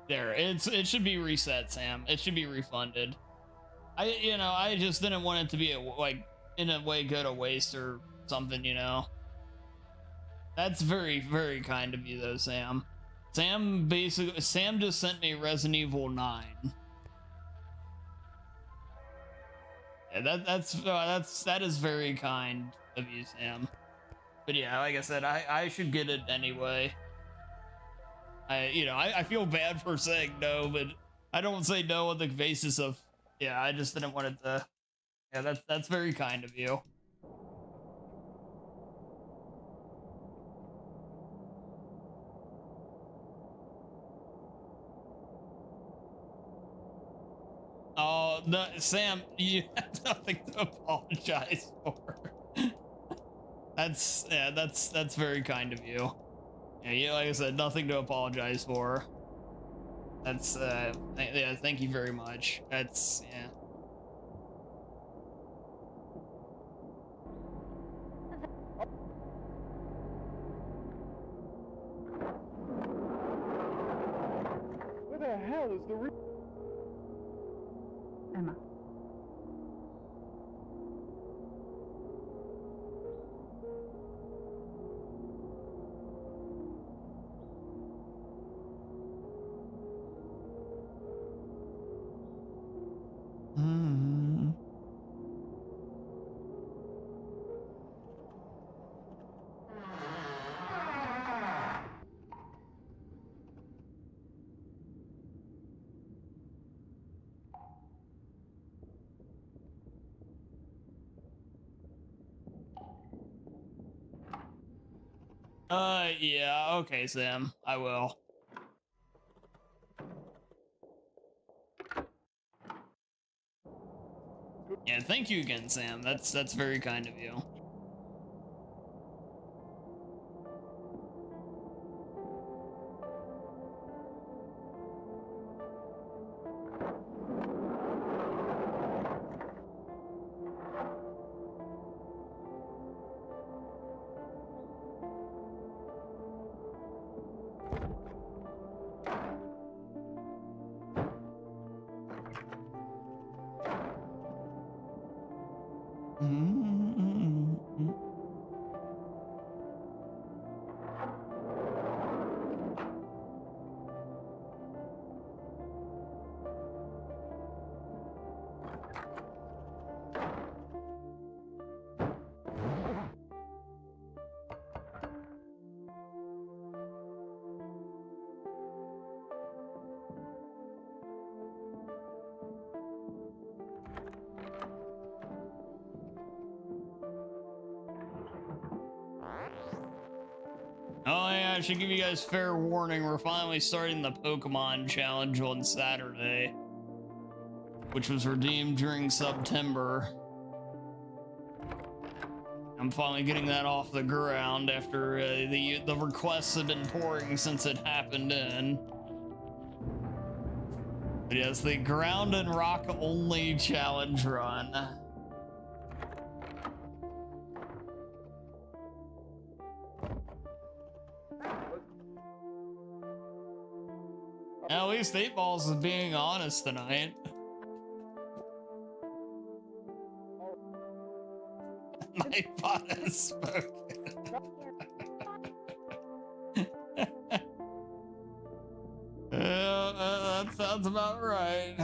There, it should be reset, Sam. It should be refunded. I just didn't want it to be in a way go to waste or something, you know. That's very, very kind of you, though, Sam. Sam just sent me Resident Evil 9. Yeah, that is very kind of you, Sam. But yeah, like I said, I should get it anyway. I feel bad for saying no, but I don't say no on the basis of, yeah, I just didn't want it to. Yeah, that's very kind of you. Oh, no, Sam, you have nothing to apologize for. That's very kind of you. Yeah, like I said, nothing to apologize for. That's yeah, thank you very much. That's yeah. Where the hell is the Emma? Yeah, okay, Sam, I will. Yeah, thank you again, Sam. That's very kind of you. Oh yeah, I should give you guys fair warning. We're finally starting the Pokemon challenge on Saturday, which was redeemed during September. I'm finally getting that off the ground after the requests have been pouring since it happened in. But yes, the ground and rock only challenge run. At least 8 Balls is being honest tonight. My bot has spoken. That sounds about right.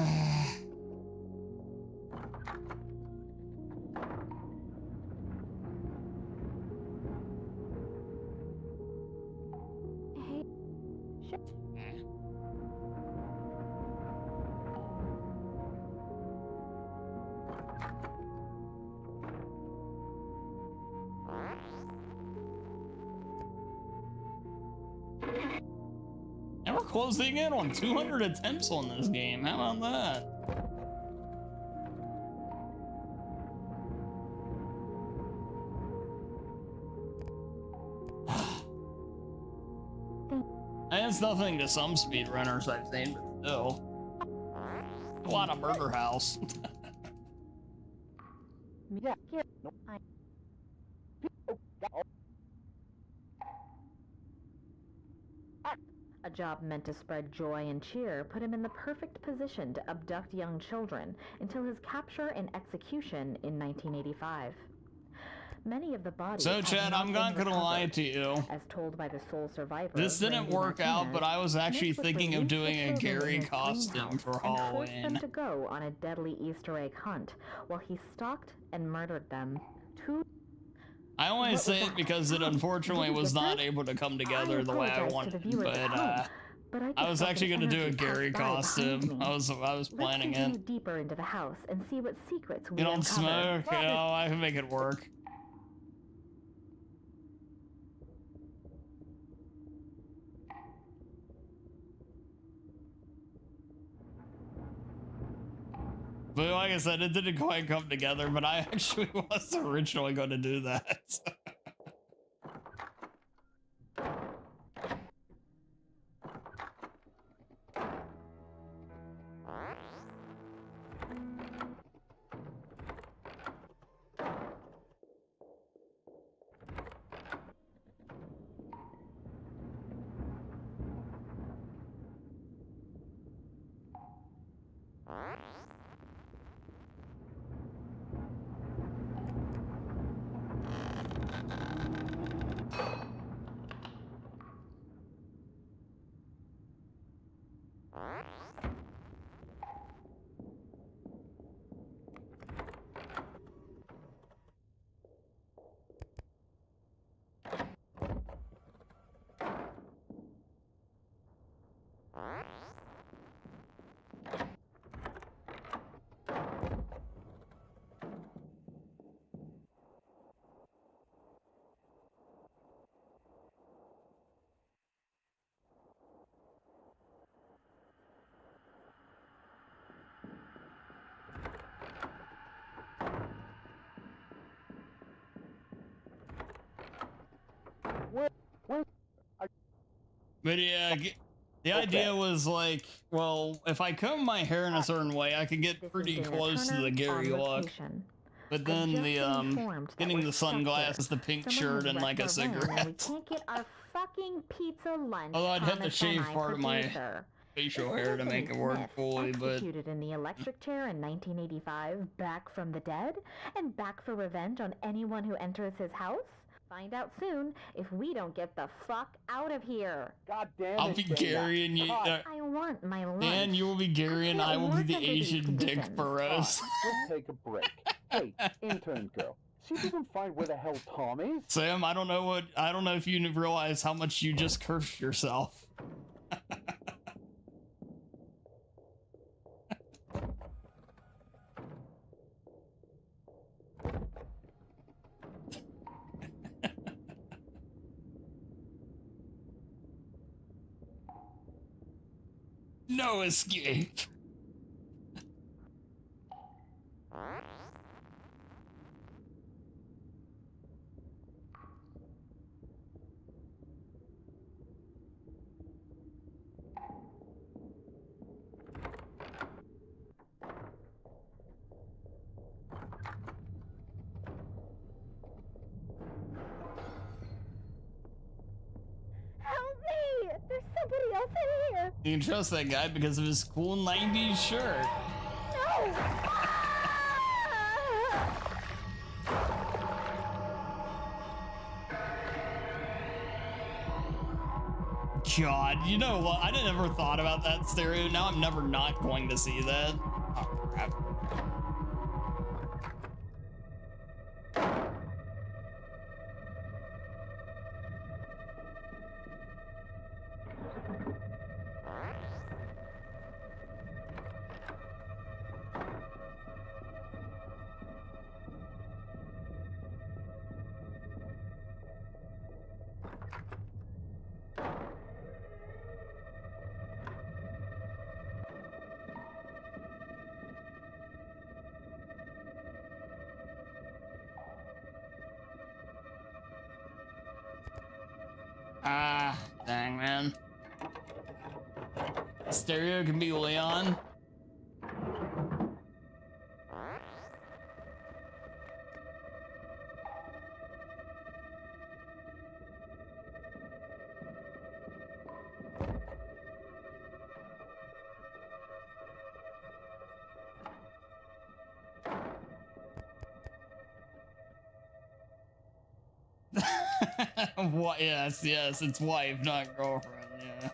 And we're closing in on 200 attempts on this game. How about that? And it's nothing to some speedrunners I've seen, but still. A lot of Murder House. A job meant to spread joy and cheer put him in the perfect position to abduct young children until his capture and execution in 1985. Many of the bodies. So, Chad, I'm not gonna lie to you. As told by the sole survivor. This didn't work out, but I was actually thinking of doing a Gary costume for Halloween. And forced them to go on a deadly Easter egg hunt while he stalked and murdered them. I only say it because it unfortunately was not able to come together the way I wanted, but I was actually going to do a Gary costume. I was planning it. Deeper into the house and see what secrets we You don't smoke? Oh, I can make it work. But like I said, it didn't quite come together, but I actually was originally going to do that. But yeah, the idea was like, well, if I comb my hair in a certain way, I could get pretty close to the Gary look. But then the getting the sunglasses, the pink shirt, and like a cigarette. We can't get our fucking pizza lunch. Although I'd have to shave part of my facial hair to make it work Smith, fully, but executed in the electric chair in 1985, back from the dead, and back for revenge on anyone who enters his house? Find out soon if we don't get the fuck out of here. God damn it, I'll be Dana. Gary and you. Cut. I want my lunch. Dan, you will be Gary and I will be the Asian Dick Burrows. Fine, we'll take a break. Hey, intern girl, see if you can find where the hell Tom is. Sam, I don't know if you realize how much you just cursed yourself. No escape. Help me! There's somebody else in here! You can trust that guy because of his cool 90s shirt. No! God, you know what? I never thought about that stereo. Now I'm never not going to see that. Oh, crap. Ah, dang, man. Stereo can be Leon. What? Yes, it's wife, not girlfriend. Yeah.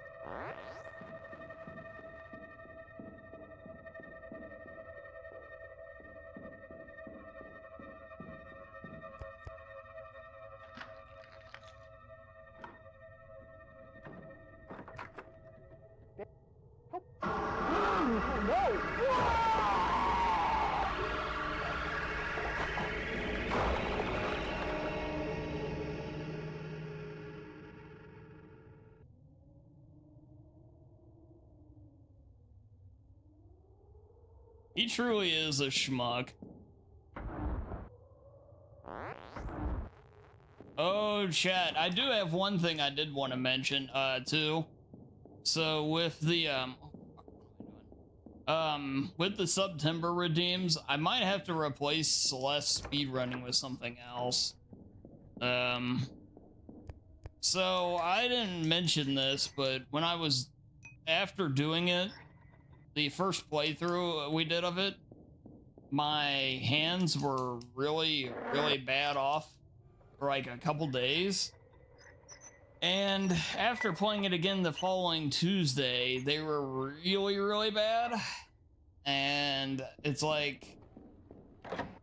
He truly is a schmuck. Oh, chat, I do have one thing I did want to mention, too. So with the, with the September redeems, I might have to replace Celeste speedrunning with something else. So I didn't mention this, but when I was, after doing it, the first playthrough we did of it, my hands were really bad off for like a couple days. And after playing it again the following Tuesday, they were really bad. And it's like,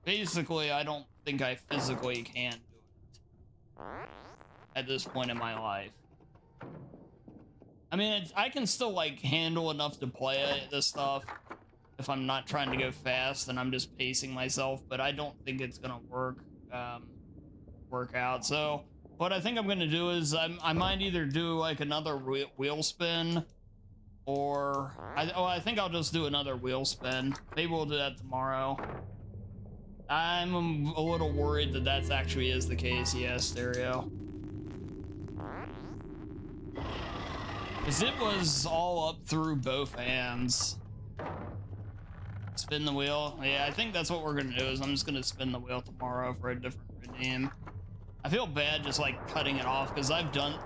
basically, I don't think I physically can do it at this point in my life. I mean, I can still, like, handle enough to play this stuff if I'm not trying to go fast and I'm just pacing myself, but I don't think it's gonna work out. So what I think I'm gonna do is I might either do, like, another wheel spin, or I think I'll just do another wheel spin. Maybe we'll do that tomorrow. I'm a little worried that that actually is the case. Yeah, stereo. Because it was all up through both hands. Spin the wheel. Yeah, I think that's what we're gonna do, is I'm just gonna spin the wheel tomorrow for a different redeem. I feel bad just like cutting it off, because I've done,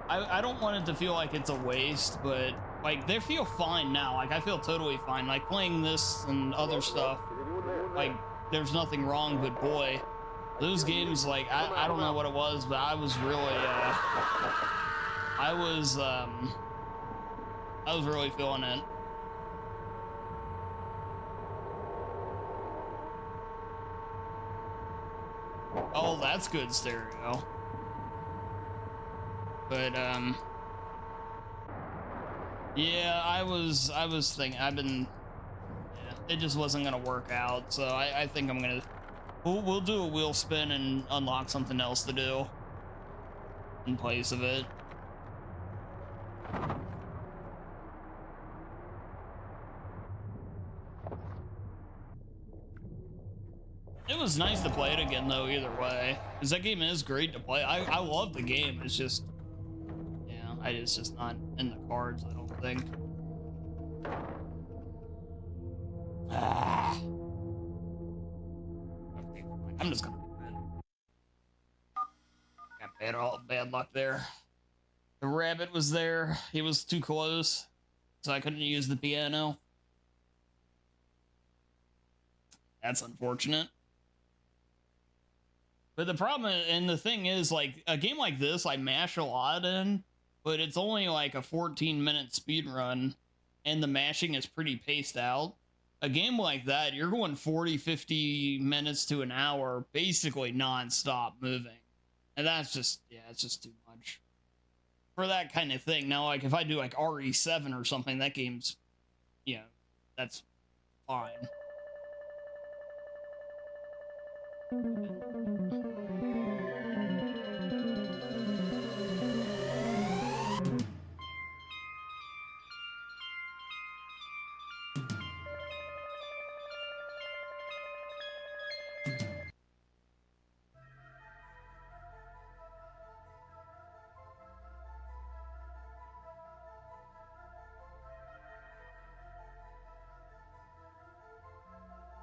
I don't want it to feel like it's a waste, but like, they feel fine now. Like, I feel totally fine. Like, playing this and other stuff, like, there's nothing wrong, but boy, those games, like, I don't know what it was, but I was really, I was really feeling it. Oh, that's good stereo. But, yeah, I was thinking, yeah, it just wasn't gonna work out, so I think I'm gonna, we'll do a wheel spin and unlock something else to do in place of it. It was nice to play it again, though, either way, because that game is great to play. I love the game. It's just, yeah, it's just not in the cards, I don't think. Ah. Okay, I'm just gonna go bed. Got bad luck there. The rabbit was there. He was too close, so I couldn't use the piano. That's unfortunate. But the problem, and the thing is, like, a game like this, I mash a lot in, but it's only like a 14-minute speed run, and the mashing is pretty paced out. A game like that, you're going 40, 50 minutes to an hour, basically non-stop moving. And that's just, yeah, it's just too much for that kind of thing. Now, like, if I do, like, RE7 or something, that game's, you know, that's fine.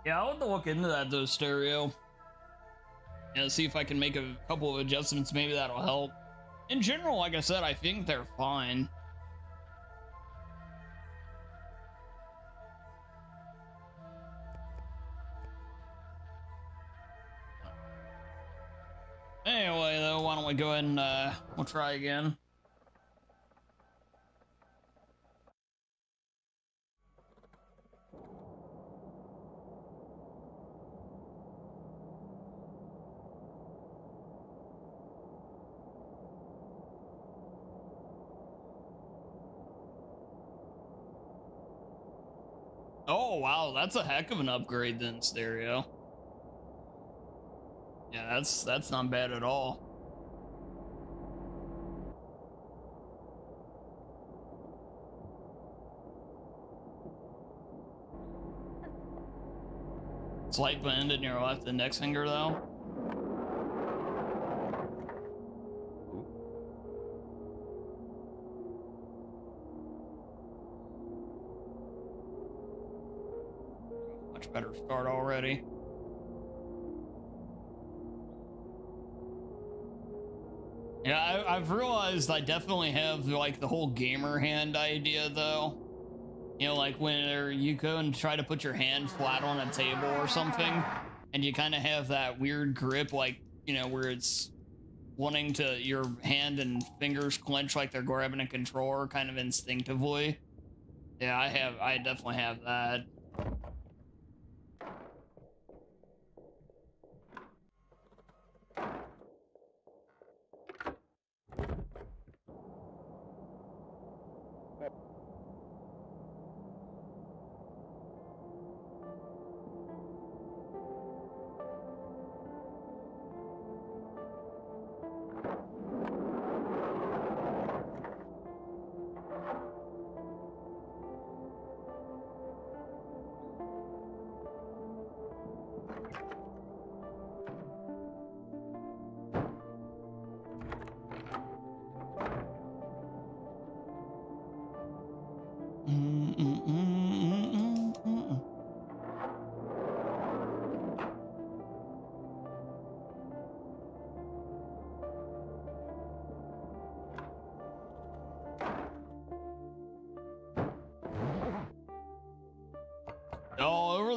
Yeah, I'll have to look into that, though, stereo. Yeah, see if I can make a couple of adjustments. Maybe that'll help. In general, like I said, I think they're fine. Anyway, though, why don't we go ahead and we'll try again. Oh, wow, that's a heck of an upgrade then, stereo. Yeah, that's not bad at all. Slight bend in your left index finger, though. Much better start already. Yeah, I've realized I definitely have, like, the whole gamer hand idea, though. You know, like, when you go and try to put your hand flat on a table or something, and you kind of have that weird grip, like, you know, where it's wanting to, your hand and fingers clench like they're grabbing a controller kind of instinctively. Yeah, I definitely have that.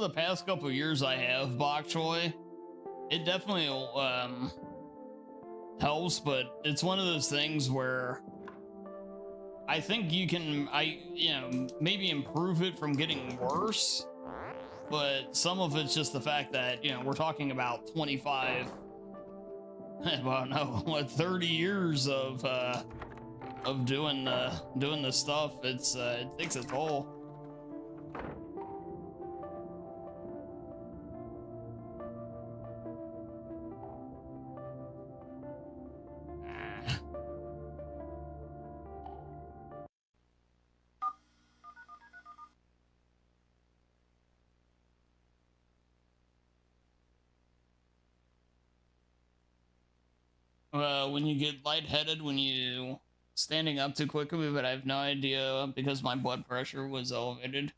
the past couple years I have bok choy. It definitely helps, but it's one of those things where I think you can, maybe improve it from getting worse, but some of it's just the fact that, we're talking about 25, well, no, what, 30 years of doing this stuff. It takes a toll. When you get lightheaded, when you standing up too quickly, but I have no idea because my blood pressure was elevated.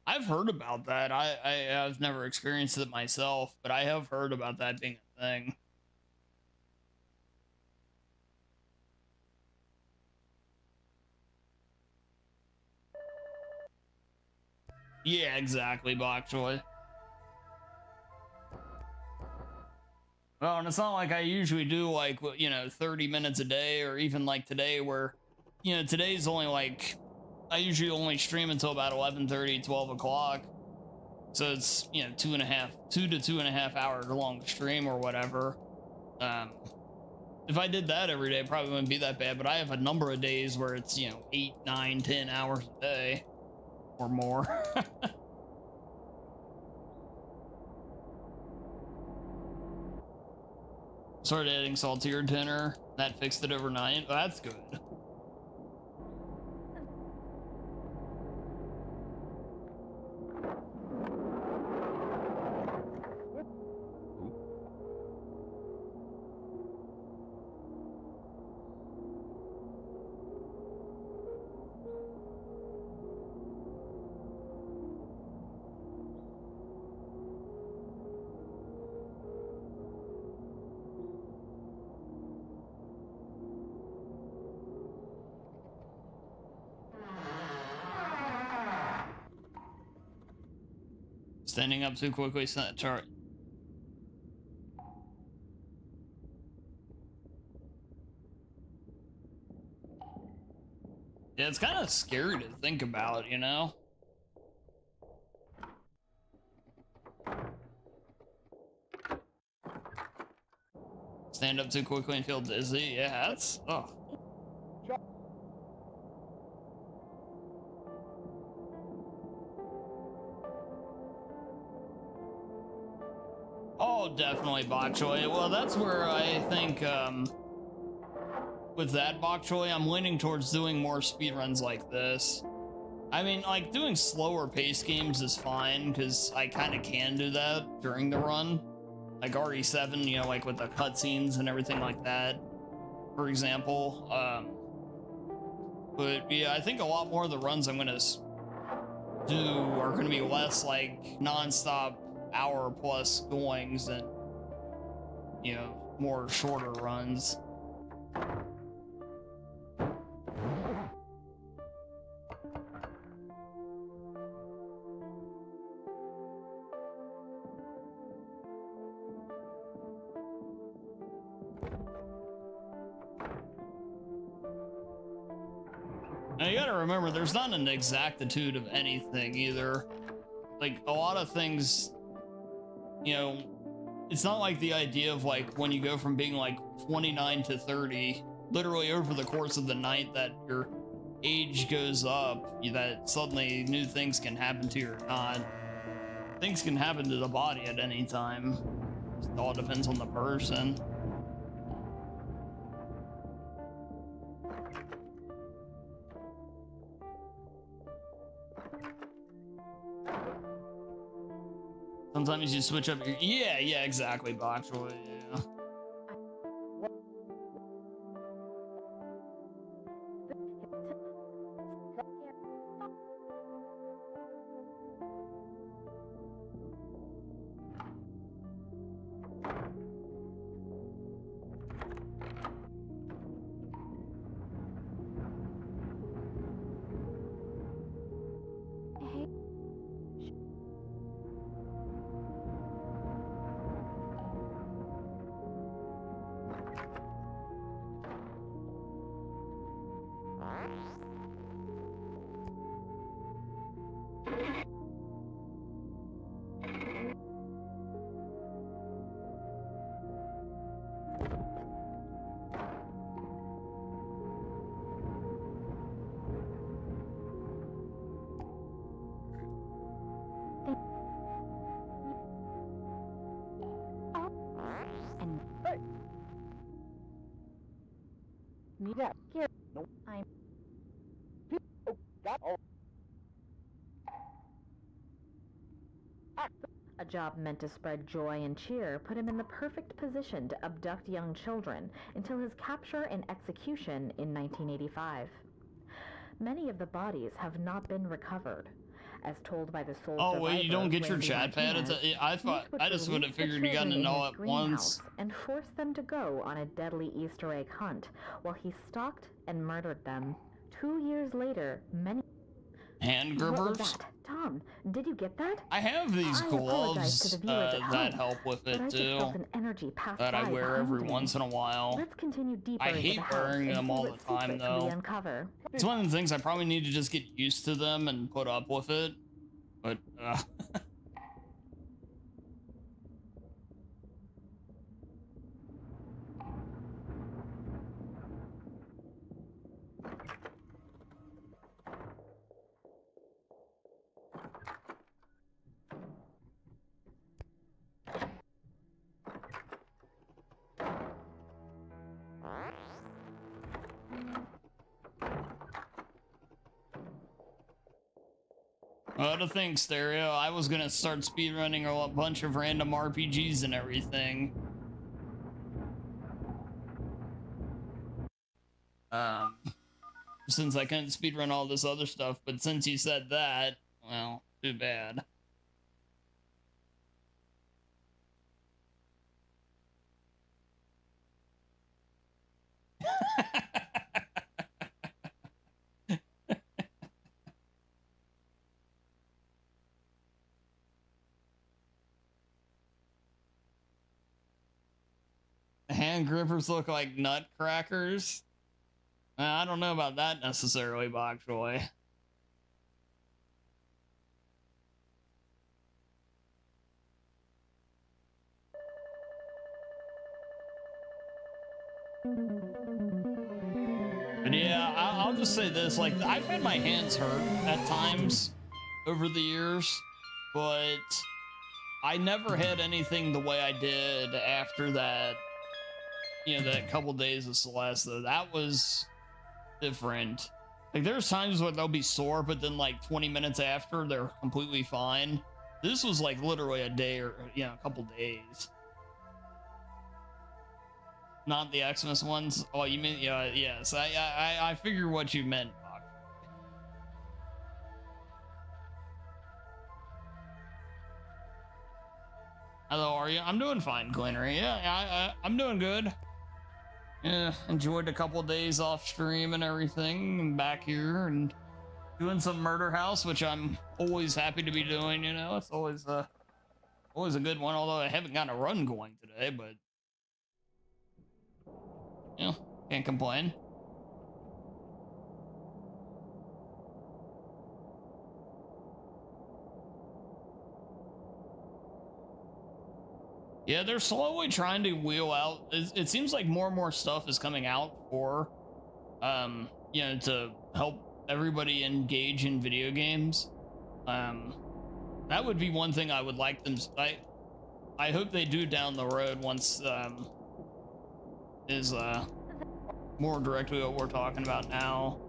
I've heard about that. I've never experienced it myself, but I have heard about that being a thing. Yeah, exactly, bok choy. Well, and it's not like I usually do like, 30 minutes a day, or even like today where, today's only like, I usually only stream until about 11:30, 12 o'clock. So it's, 2 to 2.5 hour long stream or whatever. If I did that every day, it probably wouldn't be that bad, but I have a number of days where it's, 8, 9, 10 hours a day or more. Started adding salt to your dinner. That fixed it overnight. Well, that's good. Standing up too quickly, set chart. Yeah, it's kind of scary to think about, Stand up too quickly and feel dizzy. Yeah, that's, oh. Oh, definitely bok choy. Well, that's where I think, with that bok choy, I'm leaning towards doing more speedruns like this. I mean, like, doing slower pace games is fine, because I kind of can do that during the run. Like RE7, like with the cutscenes and everything like that, for example. But yeah, I think a lot more of the runs I'm going to do are going to be less like non-stop hour plus goings than, more shorter runs. Now you gotta remember, there's not an exactitude of anything either. Like, a lot of things, it's not like the idea of like when you go from being like 29 to 30, literally over the course of the night, that your age goes up, that suddenly new things can happen to you or not. Things can happen to the body at any time. It all depends on the person. Sometimes you switch up your, yeah, exactly, bok choy, yeah. Need that. Here. No. I'm Oh, got all. A job meant to spread joy and cheer put him in the perfect position to abduct young children until his capture and execution in 1985. Many of the bodies have not been recovered. As told by the sole survivor, wait, you don't get your Randy chat pad? Martinez, I just would have release the figured you got children it in all his at once. greenhouse and force them to go on a deadly Easter egg hunt while he stalked and murdered them. 2 years later, many... Hand What was grippers? that? Tom, did you get that? I have these I apologize gloves to the viewers at that home, help with but I it just too, felt an energy pass that I by wear behind every me. once in a while. Let's continue deeper I into hate the house wearing and them see all what the time secrets we though. uncover. It's one of the things I probably need to just get used to them and put up with it. But to think, Stereo, I was gonna start speedrunning a bunch of random RPGs and everything. Since I couldn't speedrun all this other stuff, but since you said that, well, too bad. Hand grippers look like nutcrackers. I don't know about that necessarily, Bok Joy. But yeah, I'll just say this, like, I've had my hands hurt at times over the years, but I never had anything the way I did after that, you know, that couple days of Celeste. That was different. Like, there's times where they'll be sore, but then like 20 minutes after, they're completely fine. This was like literally a day or, you know, a couple days. Not the Xmas ones. Oh, you mean, yeah, yes. I figure what you meant, Bach. Hello, are you? I'm doing fine, Glennery. Yeah, I'm doing good. Yeah, enjoyed a couple days off stream and everything. I'm back here and doing some Murder House, which I'm always happy to be doing. You know, it's always a good one. Although I haven't gotten a run going today, but you know, can't complain. Yeah, they're slowly trying to wheel out. It seems like more and more stuff is coming out for, you know, to help everybody engage in video games. That would be one thing I would like them. I hope they do down the road once, is more directly what we're talking about now.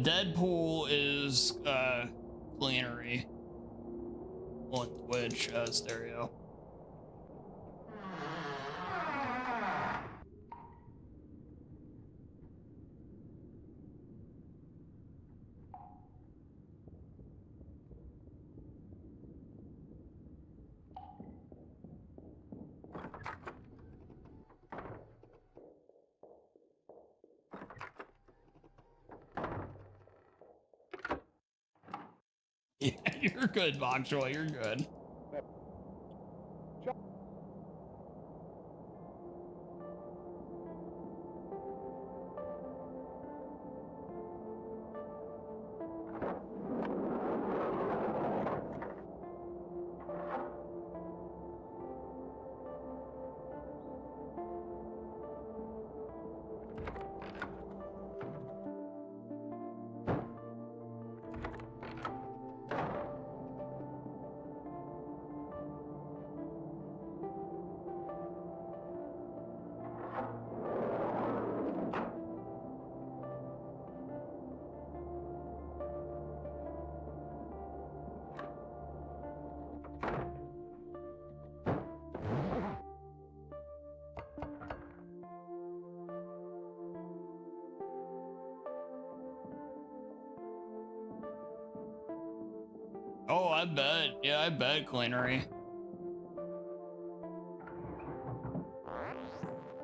Deadpool is Cleanery on Twitch, Stereo. Yeah, you're good, Bok Joy, you're good. I bet. Yeah, I bet, Cleanery.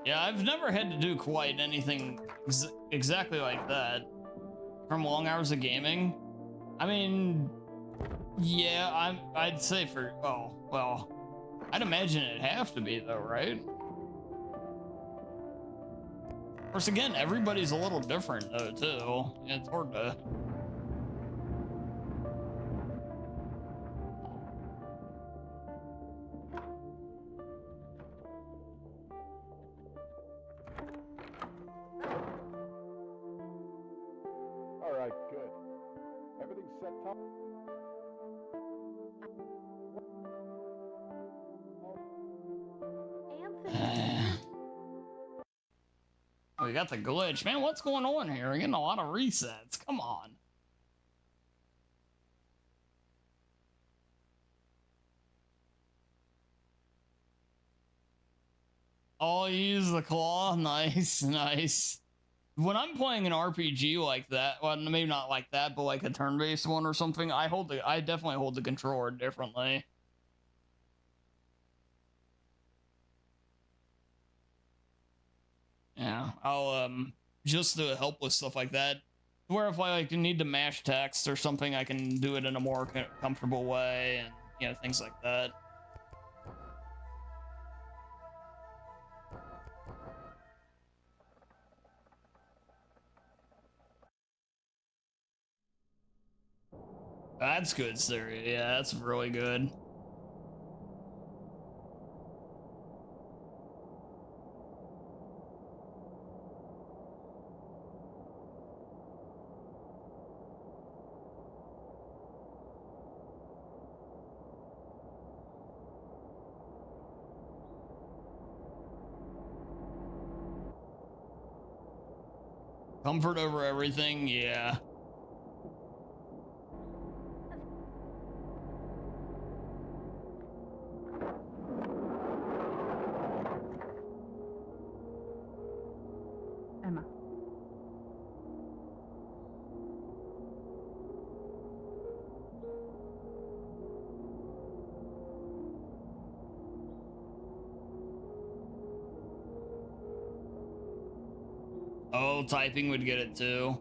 Yeah, I've never had to do quite anything exactly like that from long hours of gaming. I mean, yeah, I'd say for, oh, well, I'd imagine it'd have to be though, right? Of course, again, everybody's a little different though, too. It's hard to... All right, good. Everything's set up. We got the glitch. Man, what's going on here? We're getting a lot of resets. Come on. Oh, use the claw. Nice, nice. When I'm playing an RPG like that, well, maybe not like that, but like a turn-based one or something, I definitely hold the controller differently. Yeah, I'll just to help with stuff like that, where if I like need to mash text or something, I can do it in a more comfortable way, and you know, things like that. That's good, Siri. Yeah, that's really good. Comfort over everything, yeah. Emma. Oh, typing would get it too.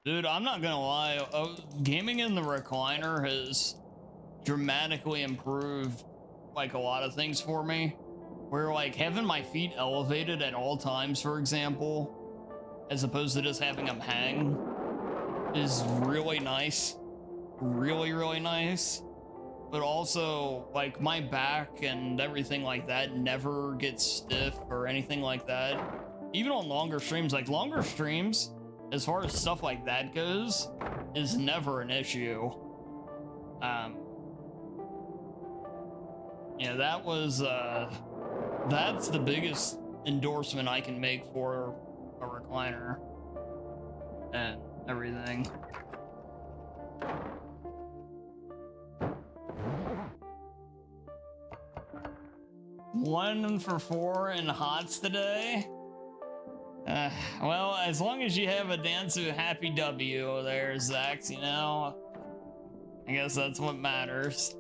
Dude, I'm not gonna lie, gaming in the recliner has dramatically improved like a lot of things for me. Where like having my feet elevated at all times, for example, as opposed to just having them hang, is really nice. Really, really nice. But also, like, my back and everything like that never gets stiff or anything like that. Even on longer streams, like longer streams, as far as stuff like that goes, is never an issue. Yeah, that was, that's the biggest endorsement I can make for a recliner and everything. One for 4 in HOTS today. Well, as long as you have a Dansu Happy W there, Zax, you know, I guess that's what matters.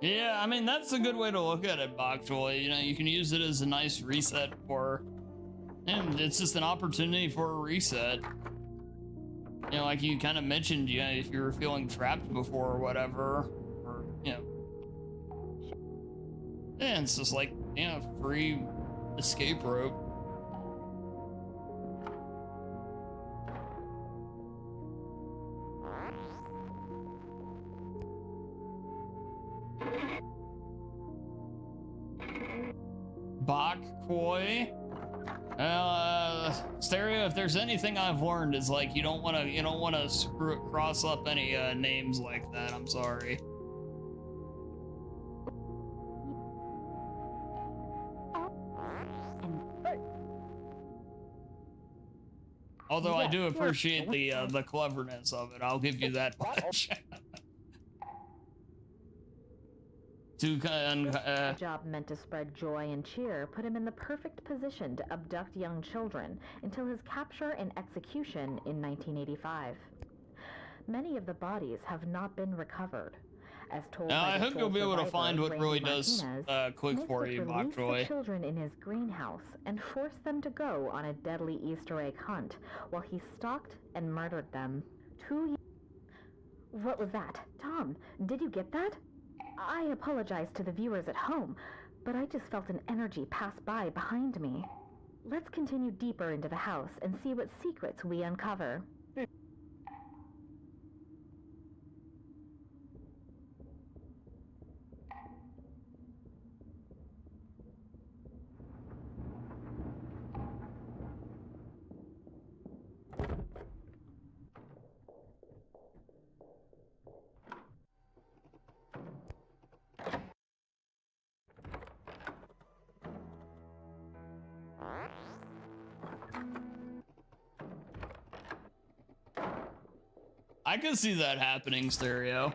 Yeah, I mean, that's a good way to look at it, Bokjoy. You know, you can use it as a nice reset for, and it's just an opportunity for a reset. You know, like you kind of mentioned, you know, if you were feeling trapped before or whatever, or, you know, yeah, it's just like, you know, free escape rope. Bokjoy. Stereo, if there's anything I've learned is like you don't want to cross up any names like that. I'm sorry. Although I do appreciate the cleverness of it, I'll give you that much. A job meant to spread joy and cheer put him in the perfect position to abduct young children until his capture and execution in 1985. Many of the bodies have not been recovered. As told now, by I the hope sole you'll be able to survivor, find what Randy really does Martinez, quick Smith for would you, release the Bokjoy. children in his greenhouse and force them to go on a deadly Easter egg hunt while he stalked and murdered them. What was that? Tom, did you get that? I apologize to the viewers at home, but I just felt an energy pass by behind me. Let's continue deeper into the house and see what secrets we uncover. I can see that happening, Stereo.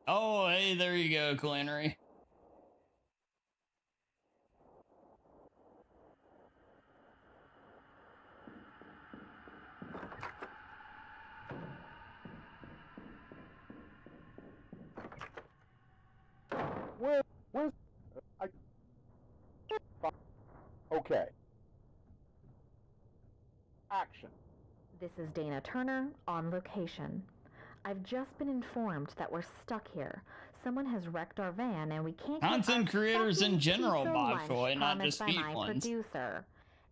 Oh, hey, there you go, Clannery. Okay. Action. This is Dana Turner on location. I've just been informed that we're stuck here. Someone has wrecked our van and we can't get Content our creators in fucking general, pizza lunch Bokjoy, not promised just by feet my ones. producer.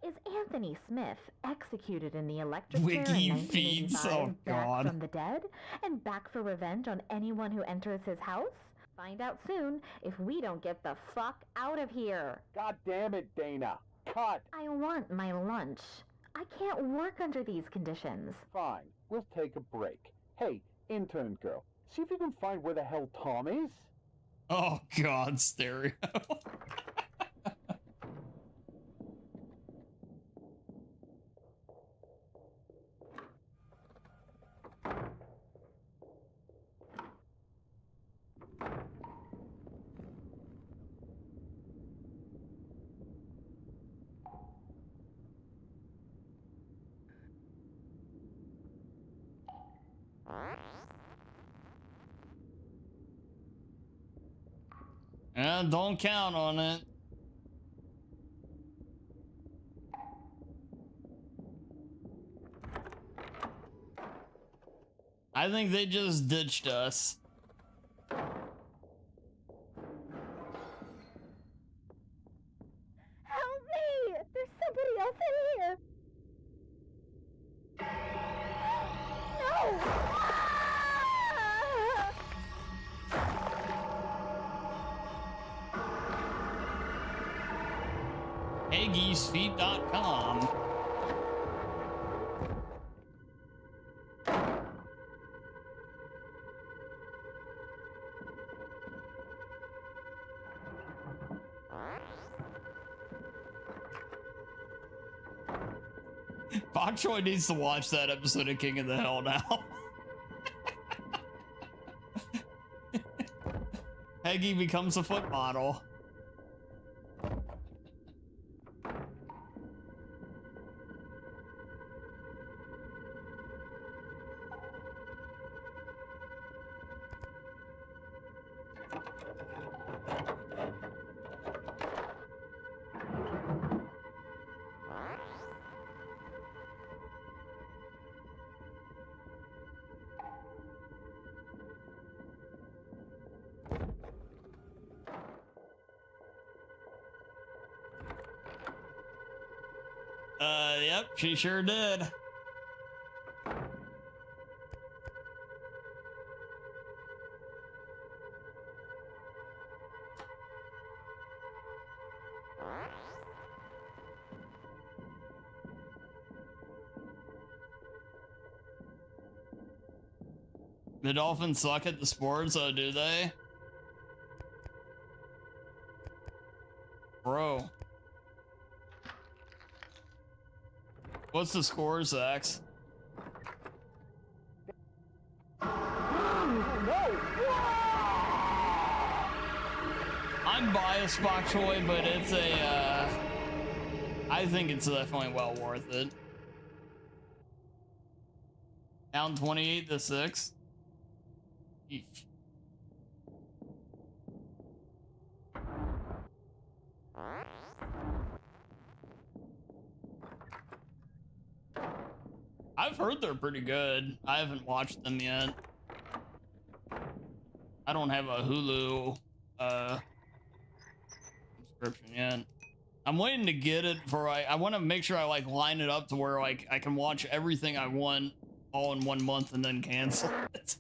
Is Anthony Smith executed in the electric chair Wiki in feeds, 1985 oh back god. from the dead and back for revenge on anyone who enters his house? Find out soon if we don't get the fuck out of here. God damn it, Dana. Cut. I want my lunch. I can't work under these conditions. Fine. We'll take a break. Hey, intern girl, see if you can find where the hell Tom is. Oh god, Stereo. Don't count on it. I think they just ditched us. Help me! There's somebody else in here! No! Ah! HaggieSpeed.com. Bok Choy needs to watch that episode of King of the Hill now. Haggy becomes a foot model. Yep, she sure did. The Dolphins suck at the sports, so do they? Bro. What's the score, Zax? I'm biased, Bok Choy, but it's a, I think it's definitely well worth it. Down 28-6. Eesh. I've heard they're pretty good. I haven't watched them yet. I don't have a Hulu subscription yet. I'm waiting to get it for I want to make sure I like line it up to where like I can watch everything I want all in 1 month and then cancel it.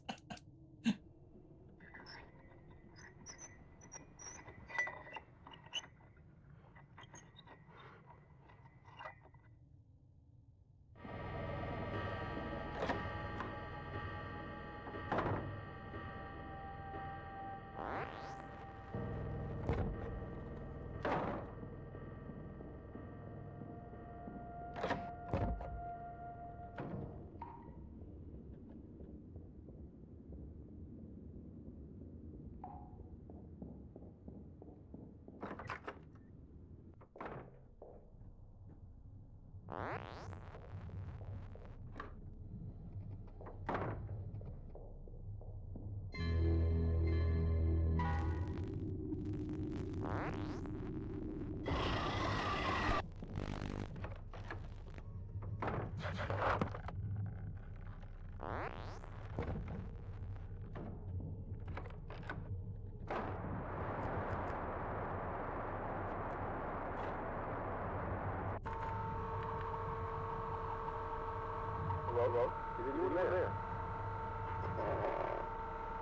Hello? Is anyone there?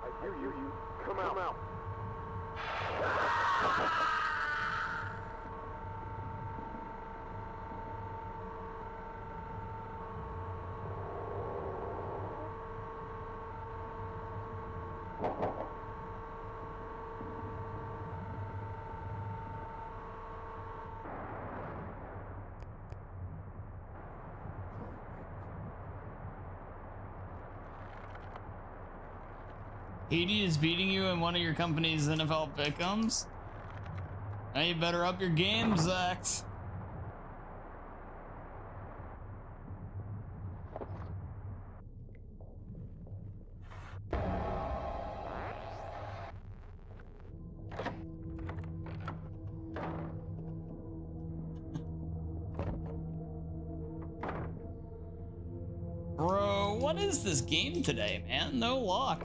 I hear you. Come out. Haiti is beating you in one of your company's NFL pick'ems. Now you better up your game, Zax. Bro, what is this game today, man? No luck.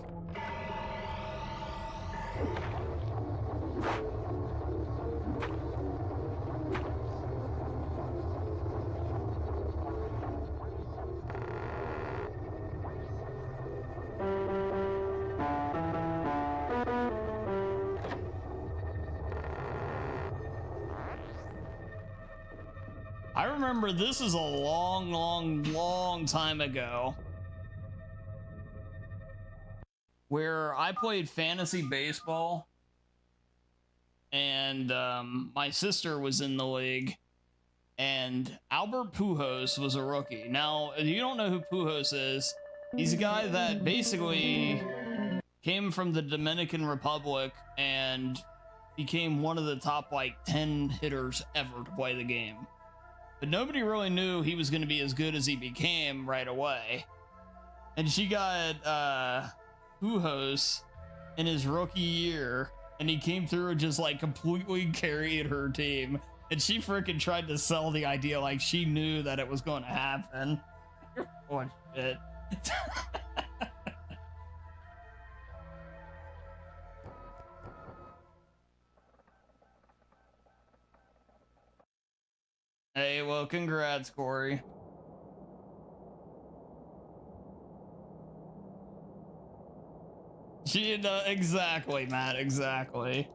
remember this is a long time ago where I played fantasy baseball and my sister was in the league and Albert Pujols was a rookie. Now, if you don't know who Pujols is, he's a guy that basically came from the Dominican Republic and became one of the top like 10 hitters ever to play the game. But nobody really knew he was going to be as good as he became right away. And she got Pujols in his rookie year, and he came through and just like completely carried her team. And she freaking tried to sell the idea like she knew that it was going to happen. Oh shit. Hey, well, congrats, Corey. She, exactly, Matt, exactly.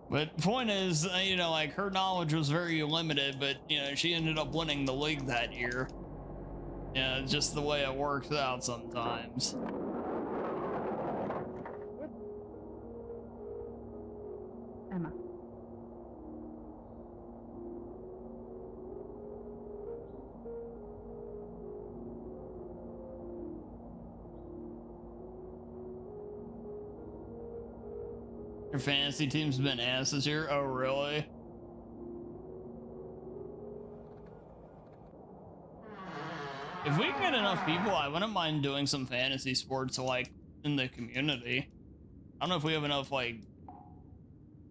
But point is, you know, like her knowledge was very limited, but you know, she ended up winning the league that year. Yeah, just the way it works out sometimes. Emma. Your fantasy team's been ass this year? Oh, really? If we can get enough people, I wouldn't mind doing some fantasy sports, like, in the community. I don't know if we have enough, like,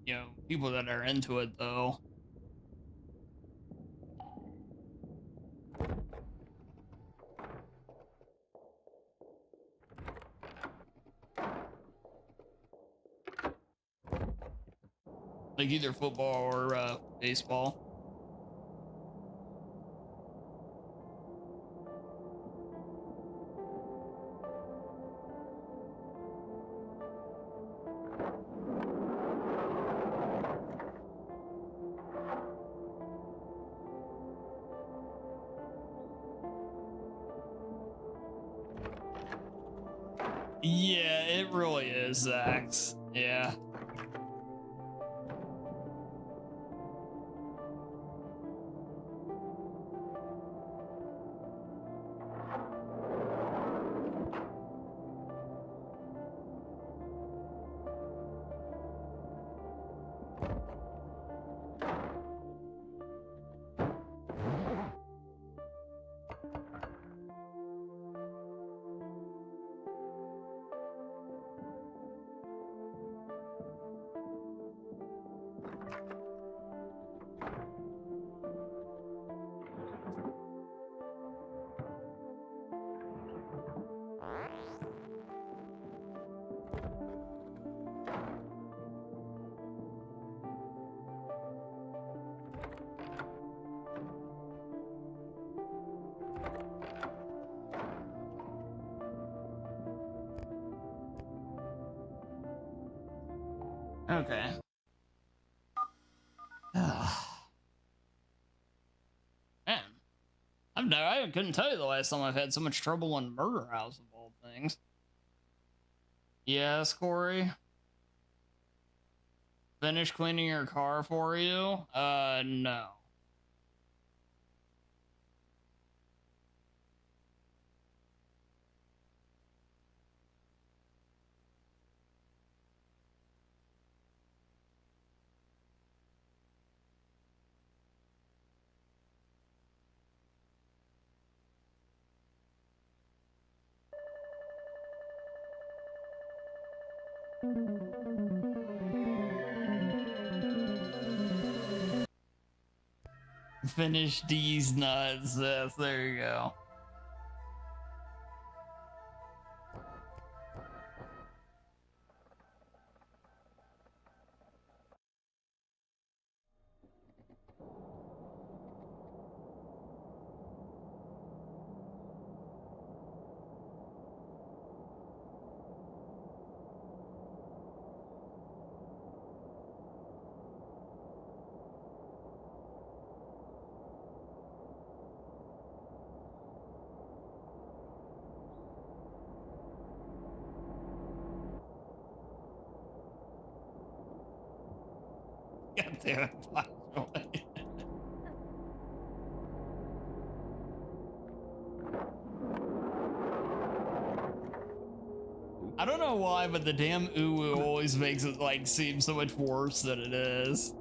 you know, people that are into it, though. Like either football or baseball. Yeah, it really is, Zax. Yeah. Okay. Man, I couldn't tell you the last time I've had so much trouble on Murder House of all things. Yes, Corey. Finish cleaning your car for you? No. Finish these nuts. Yes, there you go. God damn it, Black Joy. I don't know why, but the damn uwu always makes it like seem so much worse than it is.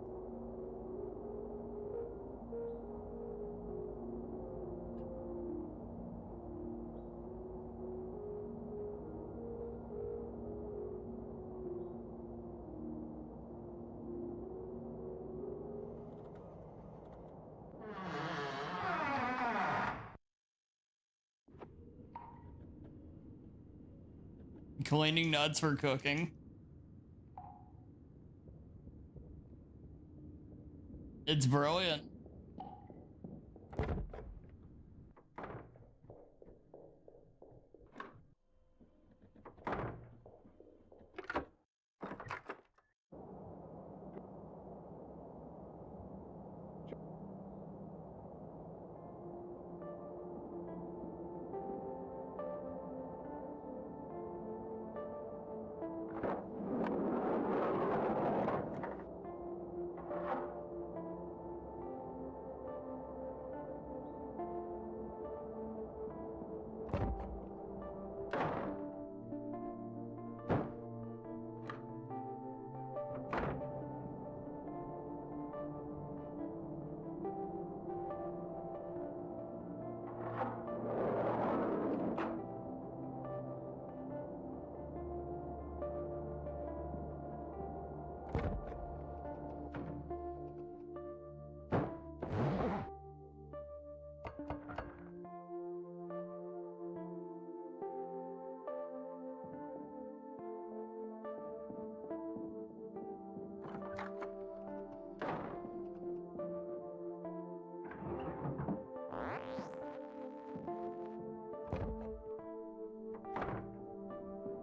Cleaning nuts for cooking. It's brilliant.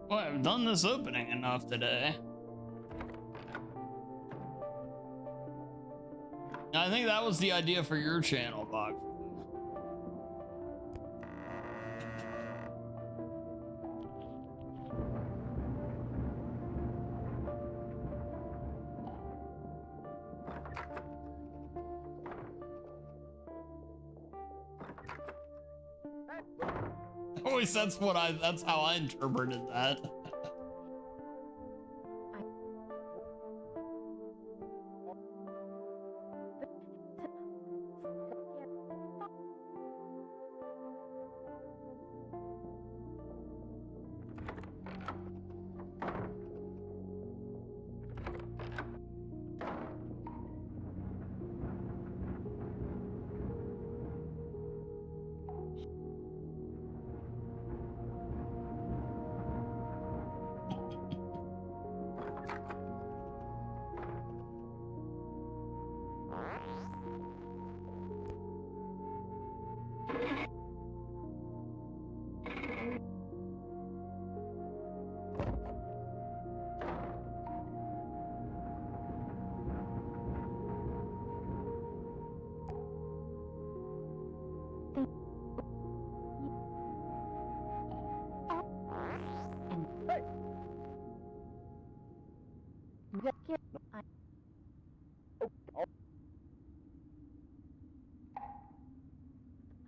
Well, I've done this opening enough today. I think that was the idea for your channel, Bob. At least that's how I interpreted that.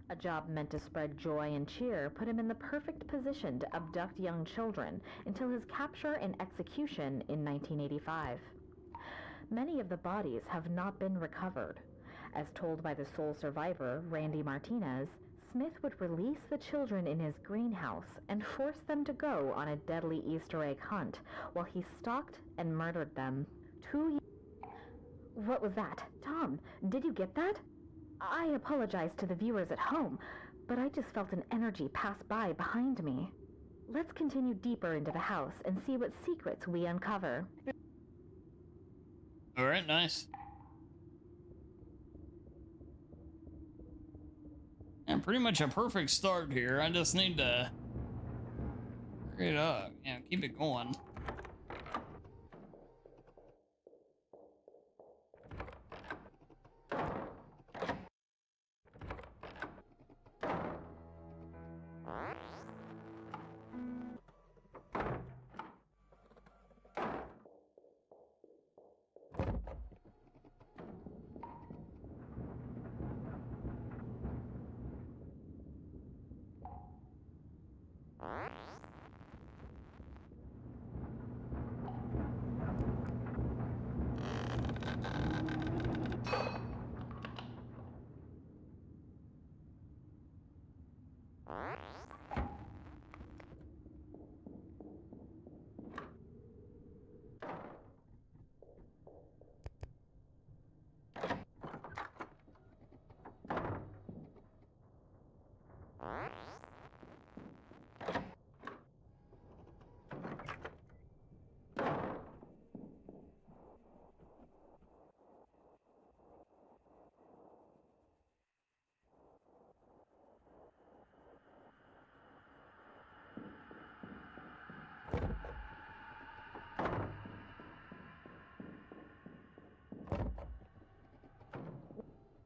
A job meant to spread joy and cheer put him in the perfect position to abduct young children until his capture and execution in 1985. Many of the bodies have not been recovered. As told by the sole survivor, Randy Martinez, Smith would release the children in his greenhouse and force them to go on a deadly Easter egg hunt while he stalked and murdered them. What was that? Tom, did you get that? I apologize to the viewers at home, but I just felt an energy pass by behind me. Let's continue deeper into the house and see what secrets we uncover. All right, nice. And pretty much a perfect start here. I just need to hurry it up. Yeah, keep it going.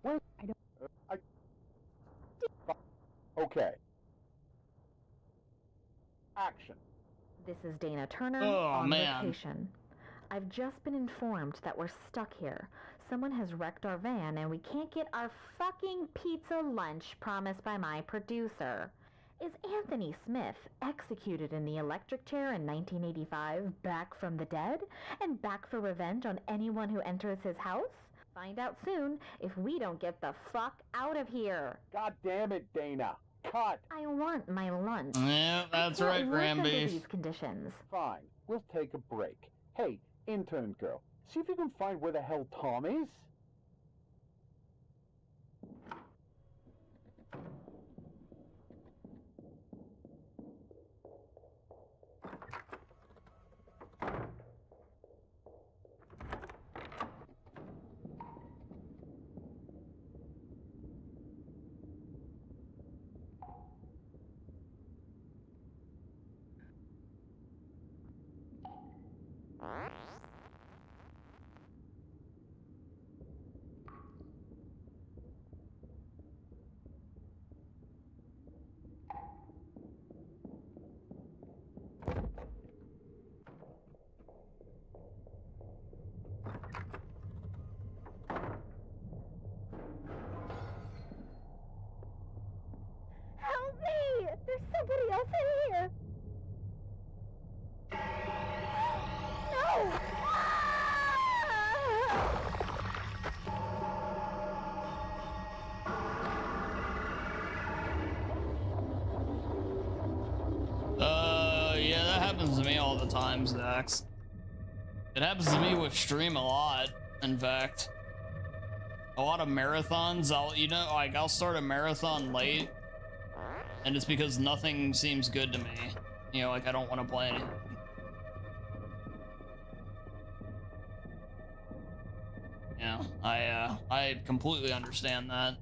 Wait, I don't. Okay. Action. This is Dana Turner Oh, on man. location. I've just been informed that we're stuck here. Someone has wrecked our van and we can't get our fucking pizza lunch promised by my producer. Is Anthony Smith, executed in the electric chair in 1985, back from the dead and back for revenge on anyone who enters his house? Find out soon if we don't get the fuck out of here. God damn it, Dana. Cut. I want my lunch. Yeah, that's I right, can't work under Granby. these conditions. Fine. We'll take a break. Hey, intern girl, see if you can find where the hell Tom is. Help me! There's somebody else in here! No! Yeah, that happens to me all the time, Zax. It happens to me with stream a lot, in fact. A lot of marathons, I'll start a marathon late, and it's because nothing seems good to me. You know, like I don't want to play anything. Yeah, I completely understand that.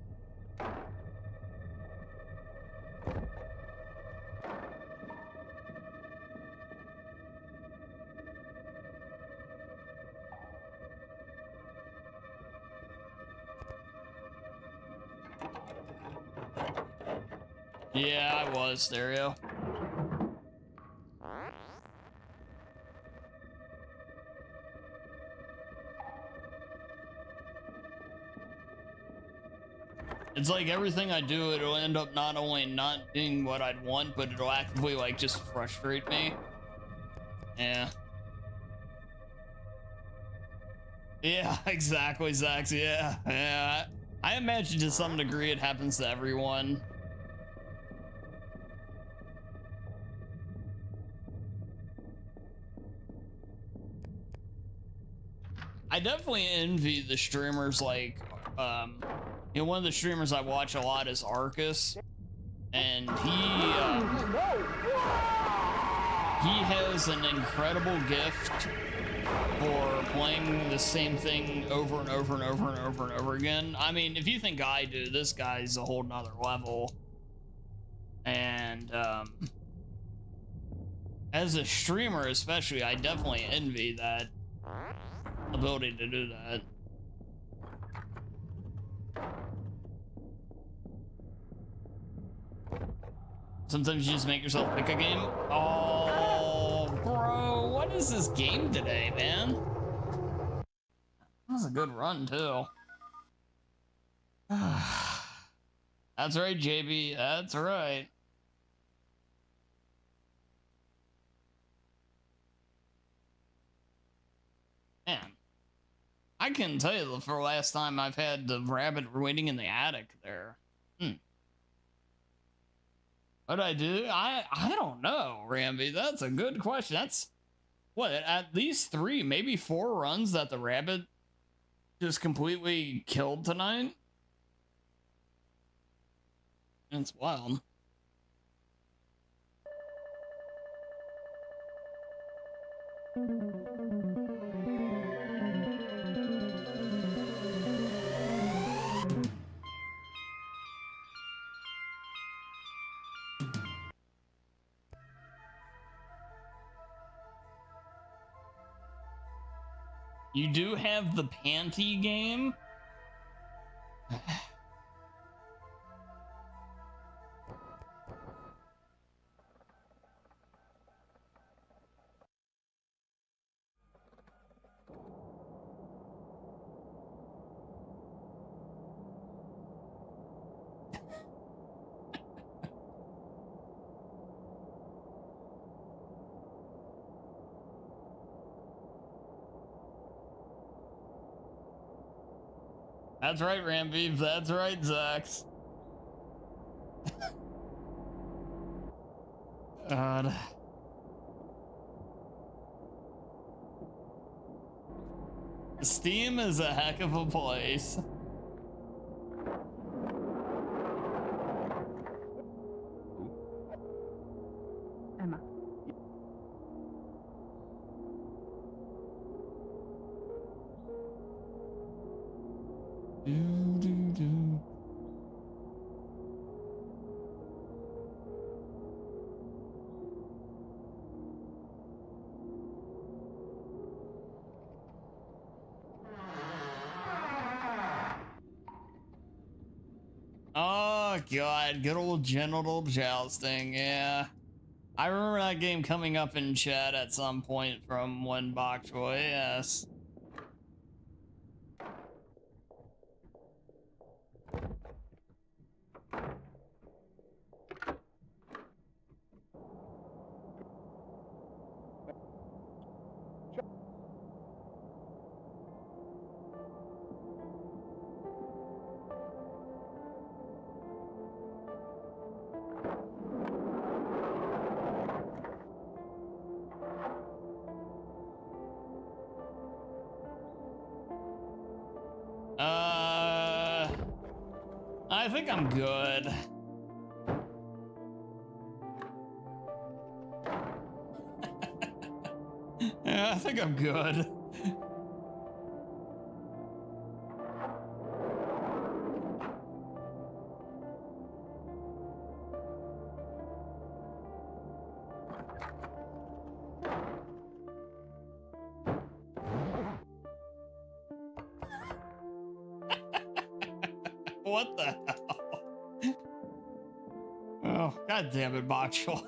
Yeah, I was, Stereo. It's like everything I do, it'll end up not only not being what I'd want, but it'll actively like just frustrate me. Yeah. Yeah, exactly, Zax. Yeah, yeah. I imagine to some degree it happens to everyone. I definitely envy the streamers like, you know, one of the streamers I watch a lot is Arcus, and he has an incredible gift for playing the same thing over and over and over and over and over again. I mean, if you think I do, this guy's a whole nother level. And as a streamer especially, I definitely envy that ability to do that. Sometimes you just make yourself pick a game. Oh, bro, what is this game today, man? That was a good run, too. That's right, JB. That's right. Man, I can tell you for the last time I've had the rabbit waiting in the attic there. What'd I do? I don't know, Ramby. That's a good question. That's what, at least 3, maybe 4 runs that the rabbit just completely killed tonight. It's wild. You do have the panty game? That's right, Rambeef. That's right, Zax. God. Steam is a heck of a place. Emma. Do. Oh god, good old genital jousting, yeah. I remember that game coming up in chat at some point from one bok choy, yes. I think I'm good. Yeah, I think I'm good. What the hell? Oh, god damn it, bok choy.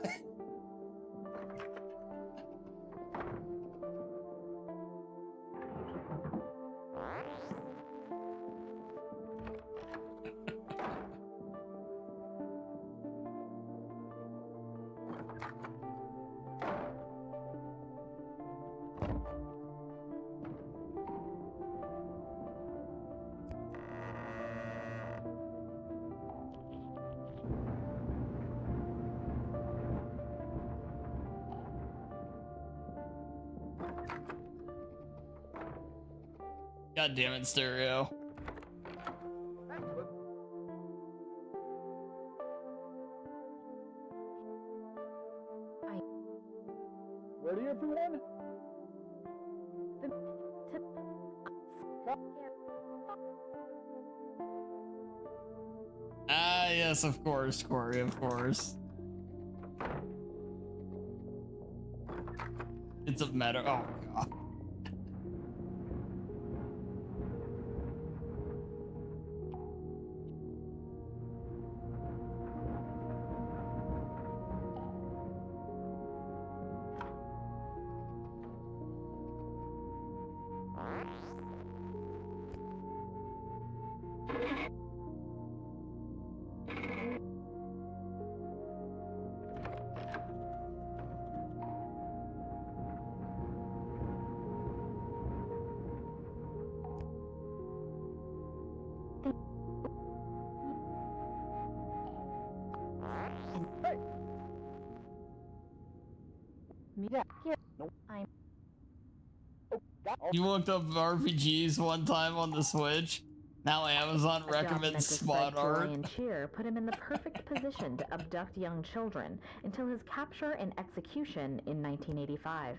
God damn it, stereo. Ready, everyone? Ah, yes, of course, Corey, of course. It's a matter. Oh, God. Yeah, here. No, I'm. Oh, You looked up RPGs one time on the Switch. Now Amazon A job meant recommends to spot spread joy art. and cheer put him in the perfect position to abduct young children until his capture and execution in 1985.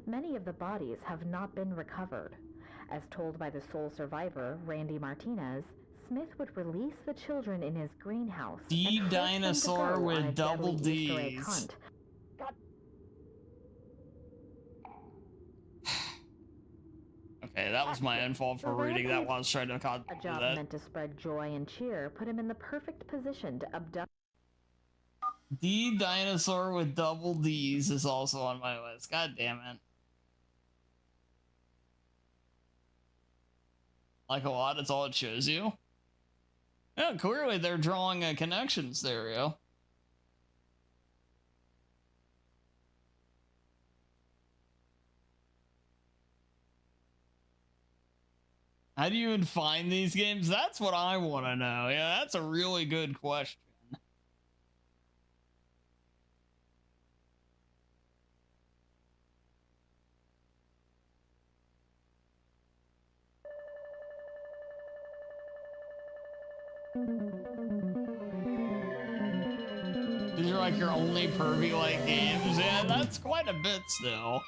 Many of the bodies have not been recovered. As told by the sole survivor, Randy Martinez, Smith would release the children in his greenhouse D and force them to dinosaur go on a with double deadly Easter egg D's. hunt. Okay, that was my own fault for reading that while I was trying to A do job that. meant to spread joy and cheer put him in the perfect position to abduct. D dinosaur with double D's is also on my list. God damn it. Like a lot, it's all it shows you. Yeah, clearly they're drawing connections there, yo. How do you even find these games? That's what I want to know. Yeah, that's a really good question. These are like your only pervy-like games. Yeah, that's quite a bit still.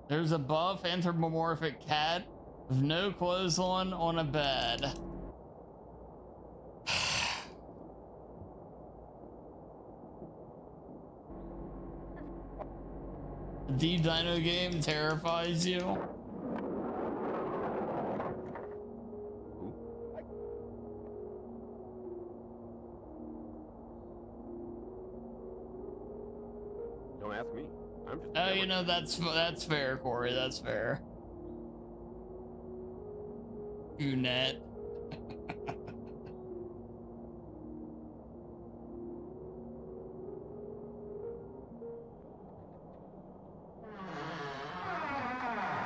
There's a buff anthropomorphic cat with no clothes on a bed. The dino game terrifies you. Don't ask me. I'm just. Oh, you know, that's fair, Corey. That's fair. Goonette.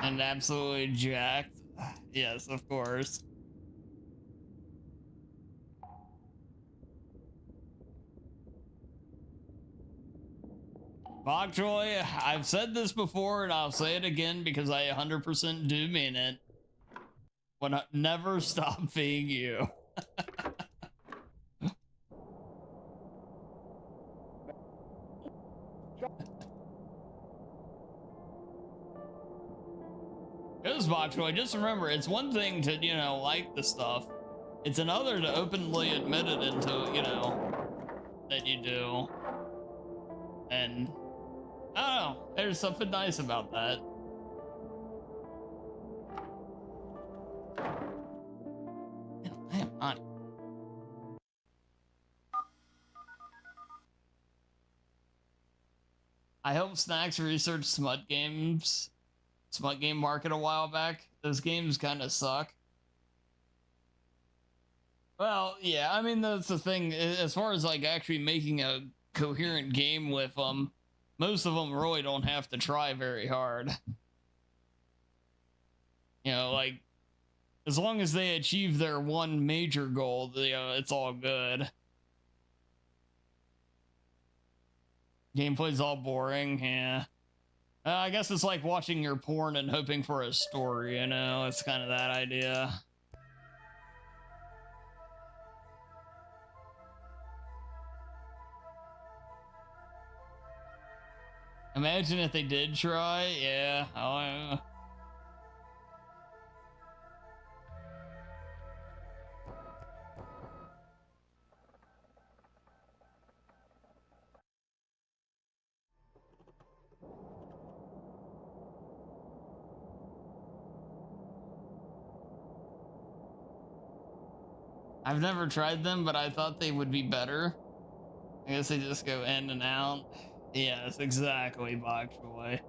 And absolutely jacked. Yes, of course. Bokjoy, I've said this before and I'll say it again because I 100% do mean it. When never stop being you. Because Bokjoy, just remember, it's one thing to, you know, like the stuff. It's another to openly admit it into, you know, that you do. And I don't know, there's something nice about that. I am not. I helped Snacks research smut game market a while back. Those games kind of suck. Well, yeah, I mean, that's the thing. As far as like actually making a coherent game with them, most of them really don't have to try very hard. You know, like, as long as they achieve their one major goal, it's all good. Gameplay's all boring, yeah. I guess it's like watching your porn and hoping for a story, you know? It's kind of that idea. Imagine if they did try, yeah. Oh, yeah. I've never tried them, but I thought they would be better. I guess they just go in and out. Yes, exactly, Box Boy.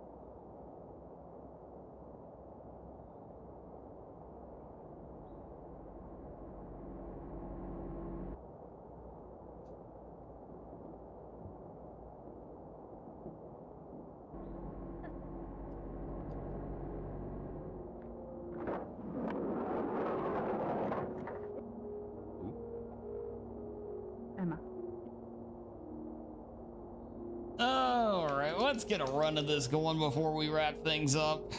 Emma. All right, let's get a run of this going before we wrap things up.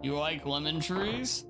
You like lemon trees?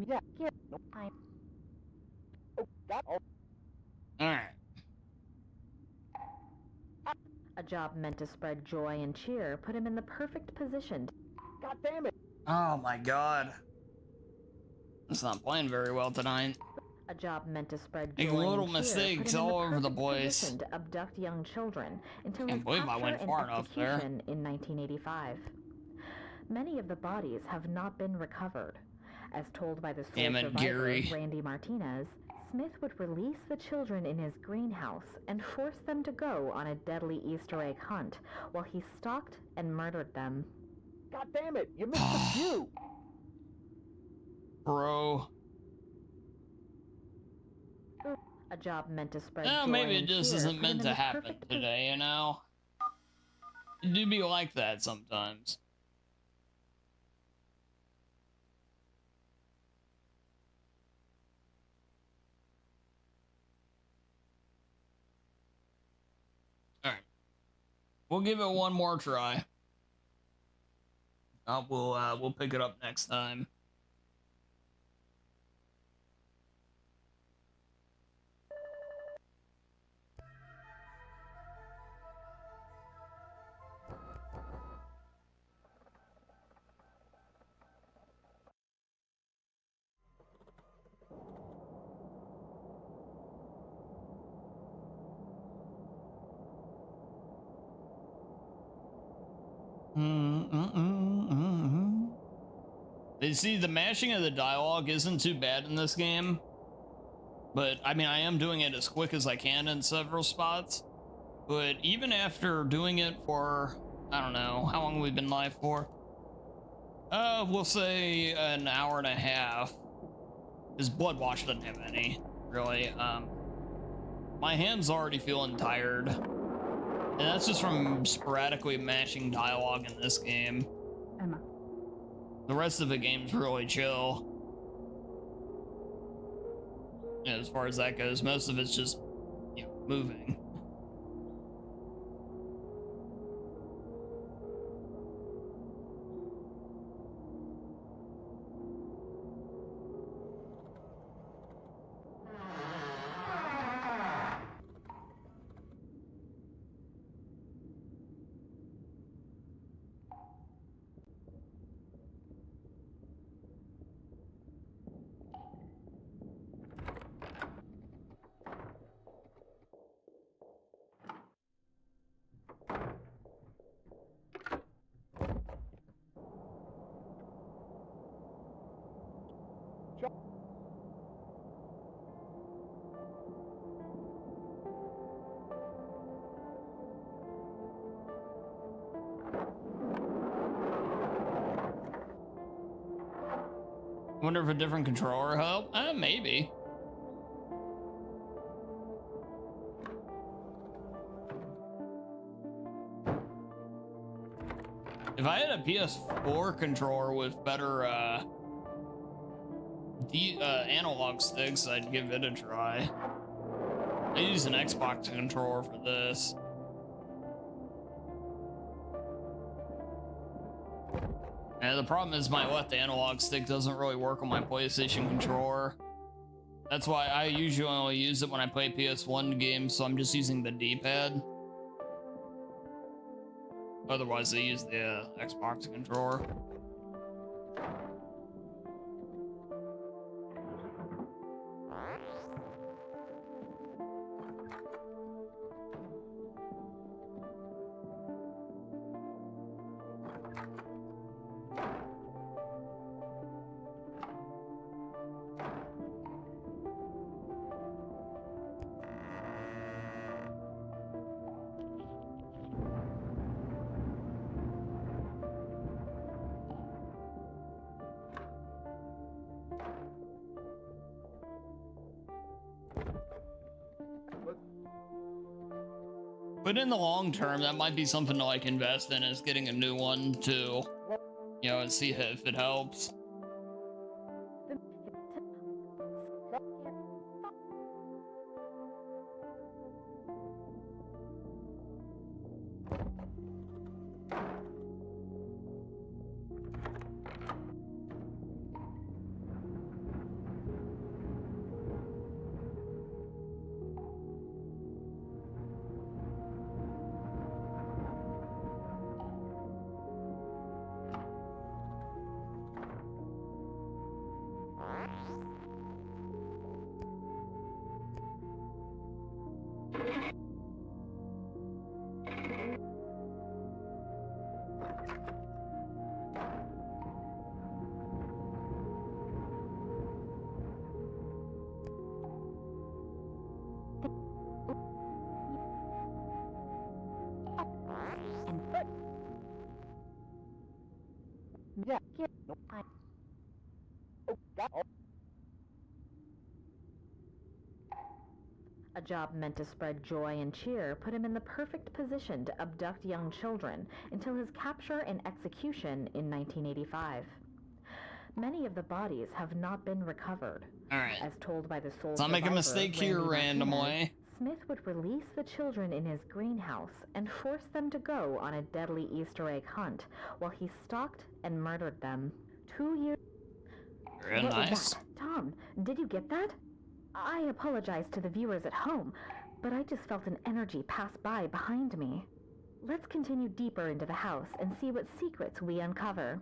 Yeah. No. Oh, got all. All right. A job meant to spread joy and cheer put him in the perfect position. God damn it! Oh my God. It's not playing very well tonight. A job meant to spread Make joy little and cheer mistakes put him in all over the perfect place. position to abduct young children until Can't his believe I capture went and far enough there. execution in 1985. Many of the bodies have not been recovered. As told by the sole Damn it, survivor, Gary. Randy Martinez, Smith would release the children in his greenhouse and force them to go on a deadly Easter egg hunt while he stalked and murdered them. God damn it! You missed a few. Bro. A job meant to spread Well, joy maybe it and just cheer isn't put him meant in to the happen perfect today, you know? It do be like that sometimes. We'll give it one more try. We'll pick it up next time. You see, the mashing of the dialogue isn't too bad in this game, but I mean, I am doing it as quick as I can in several spots. But even after doing it for, I don't know, how long we've been live for? We'll say an hour and a half, because Bloodwash doesn't have any, really. My hand's already feeling tired, and that's just from sporadically mashing dialogue in this game. Emma. The rest of the game's really chill. Yeah, as far as that goes, most of it's just, you know, moving. Wonder if a different controller help? Maybe. If I had a PS4 controller with better analog sticks, I'd give it a try. I use an Xbox controller for this. And the problem is my left analog stick doesn't really work on my PlayStation controller. That's why I usually only use it when I play PS1 games, so I'm just using the D-pad. Otherwise, I use the Xbox controller. But in the long term, that might be something to like invest in, is getting a new one too, you know, and see if it helps. Yeah. A job meant to spread joy and cheer put him in the perfect position to abduct young children until his capture and execution in 1985. Many of the bodies have not been recovered. All right. As told by the sole Let's not make a survivor, mistake here Randy randomly. Martinez, Smith would release the children in his greenhouse and force them to go on a deadly Easter egg hunt while he stalked and murdered them. 2 years... Very What was nice. that? Tom, did you get that? I apologize to the viewers at home, but I just felt an energy pass by behind me. Let's continue deeper into the house and see what secrets we uncover.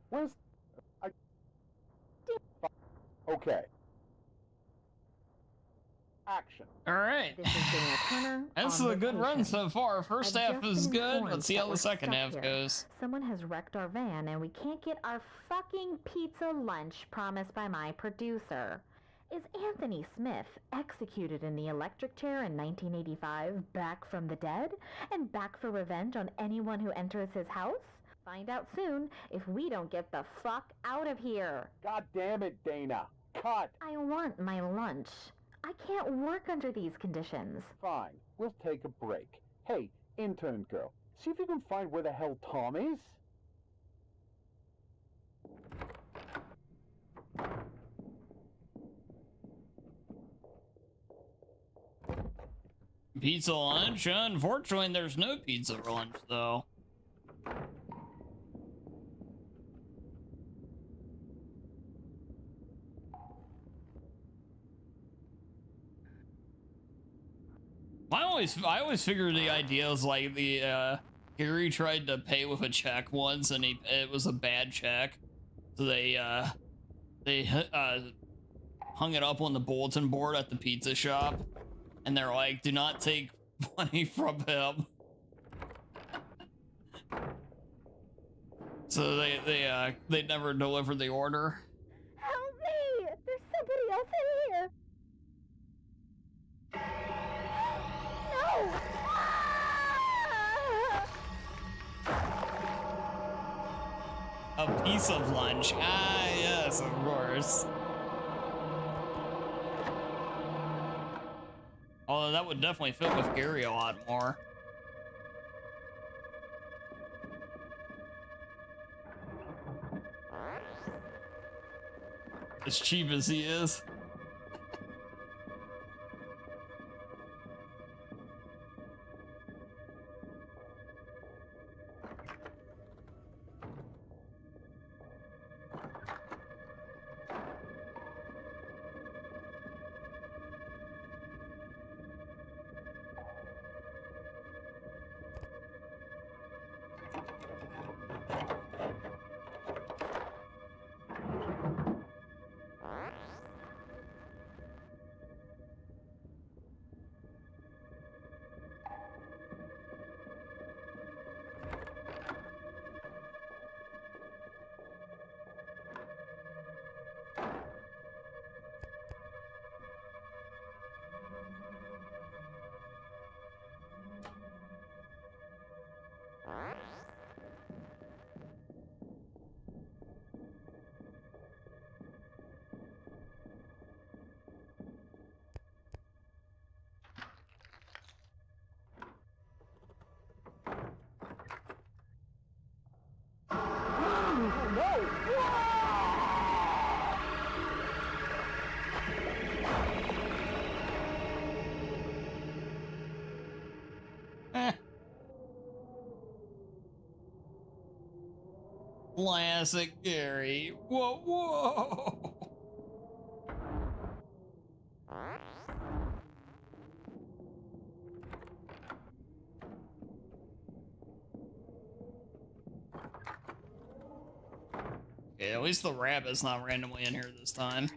Where's... Okay. Action. All right. This is Daniel Turner. That's on a good run vacation. so far. First I've half just is been good. informed Let's see that how we're the second stuck half here. goes. Someone has wrecked our van and we can't get our fucking pizza lunch promised by my producer. Is Anthony Smith, executed in the electric chair in 1985, back from the dead? And back for revenge on anyone who enters his house? Find out soon if we don't get the fuck out of here. God damn it, Dana. Cut. I want my lunch. I can't work under these conditions. Fine. We'll take a break. Hey, intern girl, see if you can find where the hell Tom is. Pizza lunch? Unfortunately, there's no pizza lunch, though. I always figured the idea was like the Gary tried to pay with a check once and it was a bad check, so they hung it up on the bulletin board at the pizza shop, and they're like, "Do not take money from him." So they never delivered the order. Help me! There's somebody else in here! No! A piece of lunch. Ah, yes, of course. Although that would definitely fit with Gary a lot more. As cheap as he is. Classic Gary. Whoa, whoa. Yeah, at least the rabbit's not randomly in here this time.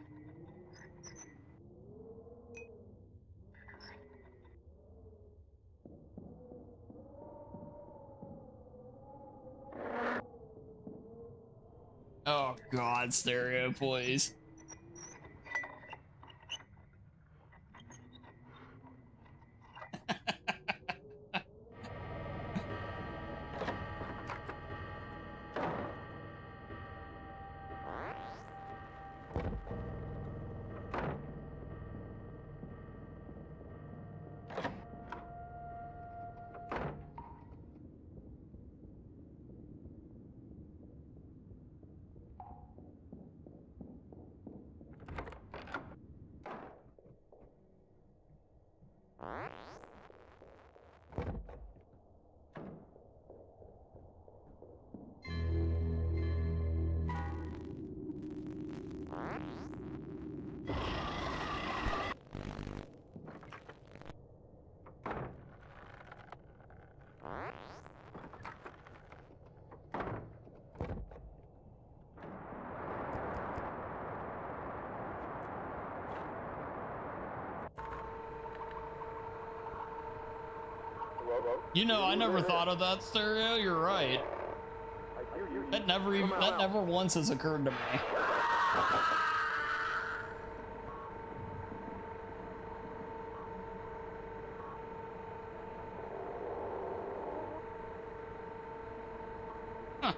Oh God, stereo, please. You know, I never thought of that, stereo. You're right. That never once has occurred to me. Huh.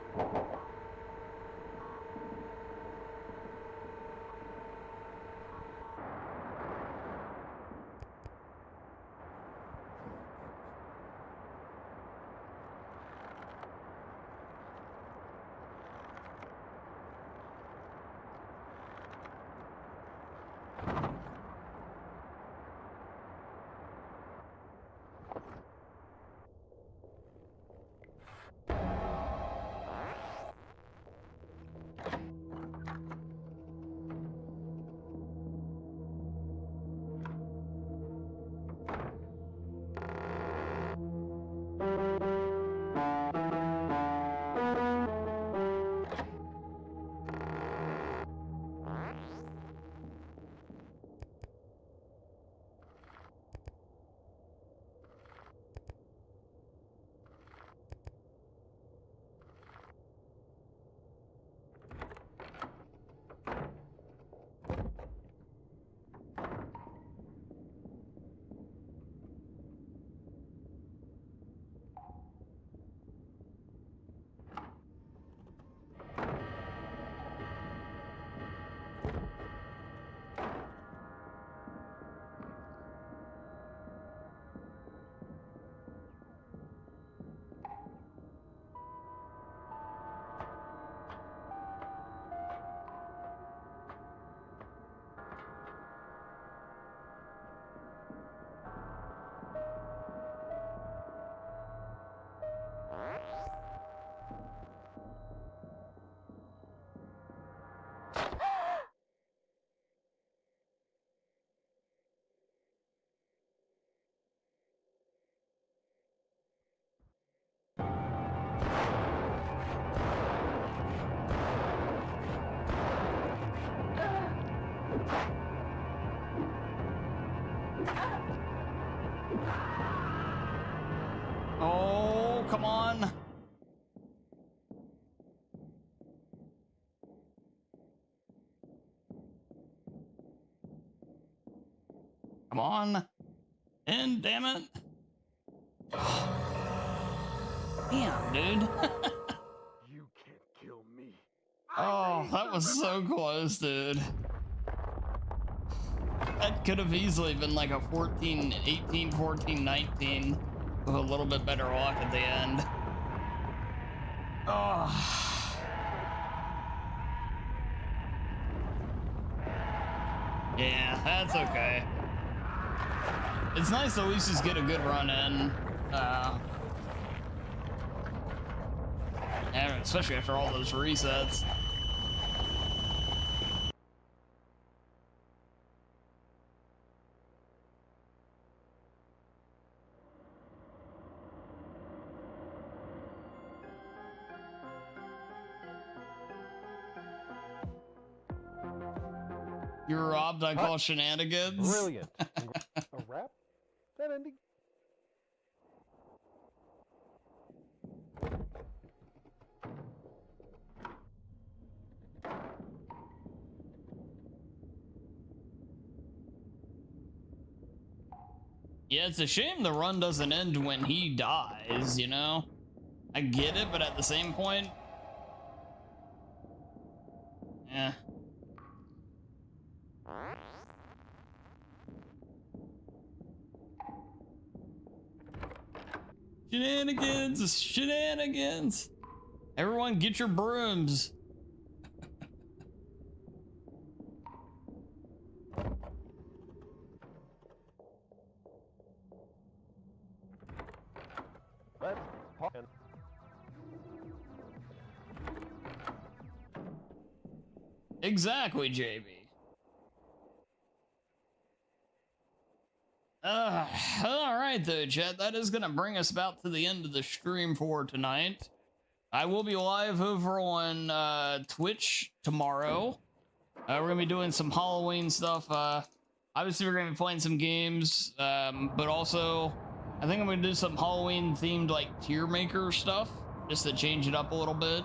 Oh, come on. Come on. And damn it. Damn, dude. You can't kill me. Oh, that was so close, dude. That could have easily been like a 14, 18, 14, 19 with a little bit better luck at the end. Oh. Yeah, that's okay. It's nice to at least just get a good run in. And especially after all those resets. You're robbed, I call shenanigans. Brilliant. A rap? That ending? Yeah, it's a shame the run doesn't end when he dies, you know? I get it, but at the same point... Yeah. Shenanigans! Shenanigans! Everyone get your brooms! Let's talk. Exactly, JB. All right, though, chat. That is going to bring us about to the end of the stream for tonight. I will be live over on Twitch tomorrow. We're going to be doing some Halloween stuff. Obviously, we're going to be playing some games, but also, I think I'm going to do some Halloween-themed, like, tier maker stuff, just to change it up a little bit.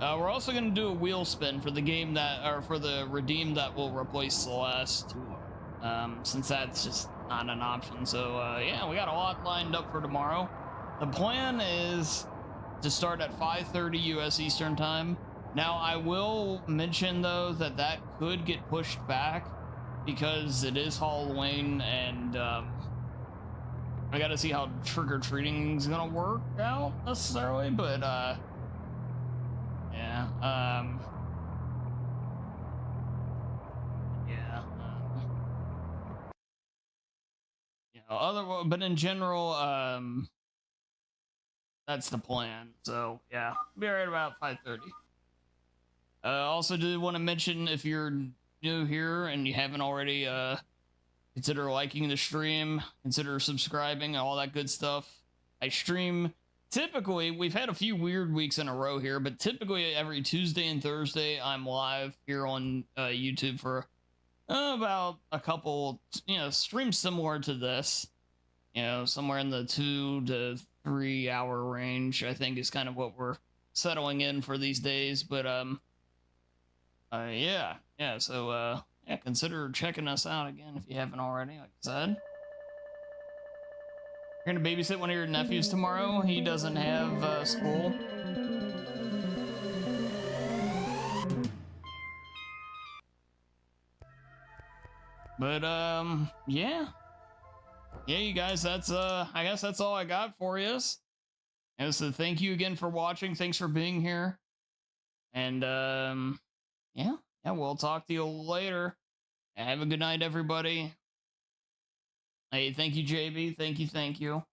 We're also going to do a wheel spin for the game that, or for the redeem that will replace Celeste, since that's just not an option. So, yeah, we got a lot lined up for tomorrow. The plan is to start at 5:30 U.S. Eastern Time. Now, I will mention, though, that that could get pushed back because it is Halloween, and I got to see how trick-or-treating is going to work out, necessarily, but, yeah, yeah, you know, but in general, that's the plan. So yeah, be right about 5:30. Also do want to mention, if you're new here and you haven't already, consider liking the stream, consider subscribing, all that good stuff. I stream typically, we've had a few weird weeks in a row here, but typically every Tuesday and Thursday I'm live here on YouTube for about a couple, you know, streams similar to this, you know, somewhere in the 2 to 3 hour range, I think, is kind of what we're settling in for these days. But yeah, so yeah, consider checking us out again if you haven't already. Like I said, you're gonna babysit one of your nephews tomorrow. He doesn't have school. But yeah, you guys, that's I guess that's all I got for you. And so thank you again for watching. Thanks for being here. And yeah, we'll talk to you later. Have a good night, everybody. Hey, thank you, JB. Thank you.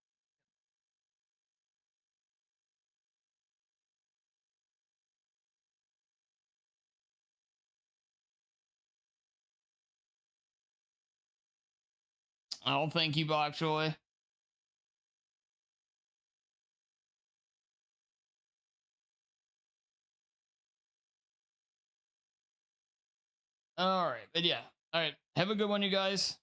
Oh, thank you, Bok Choy. All right, but yeah. All right, have a good one, you guys.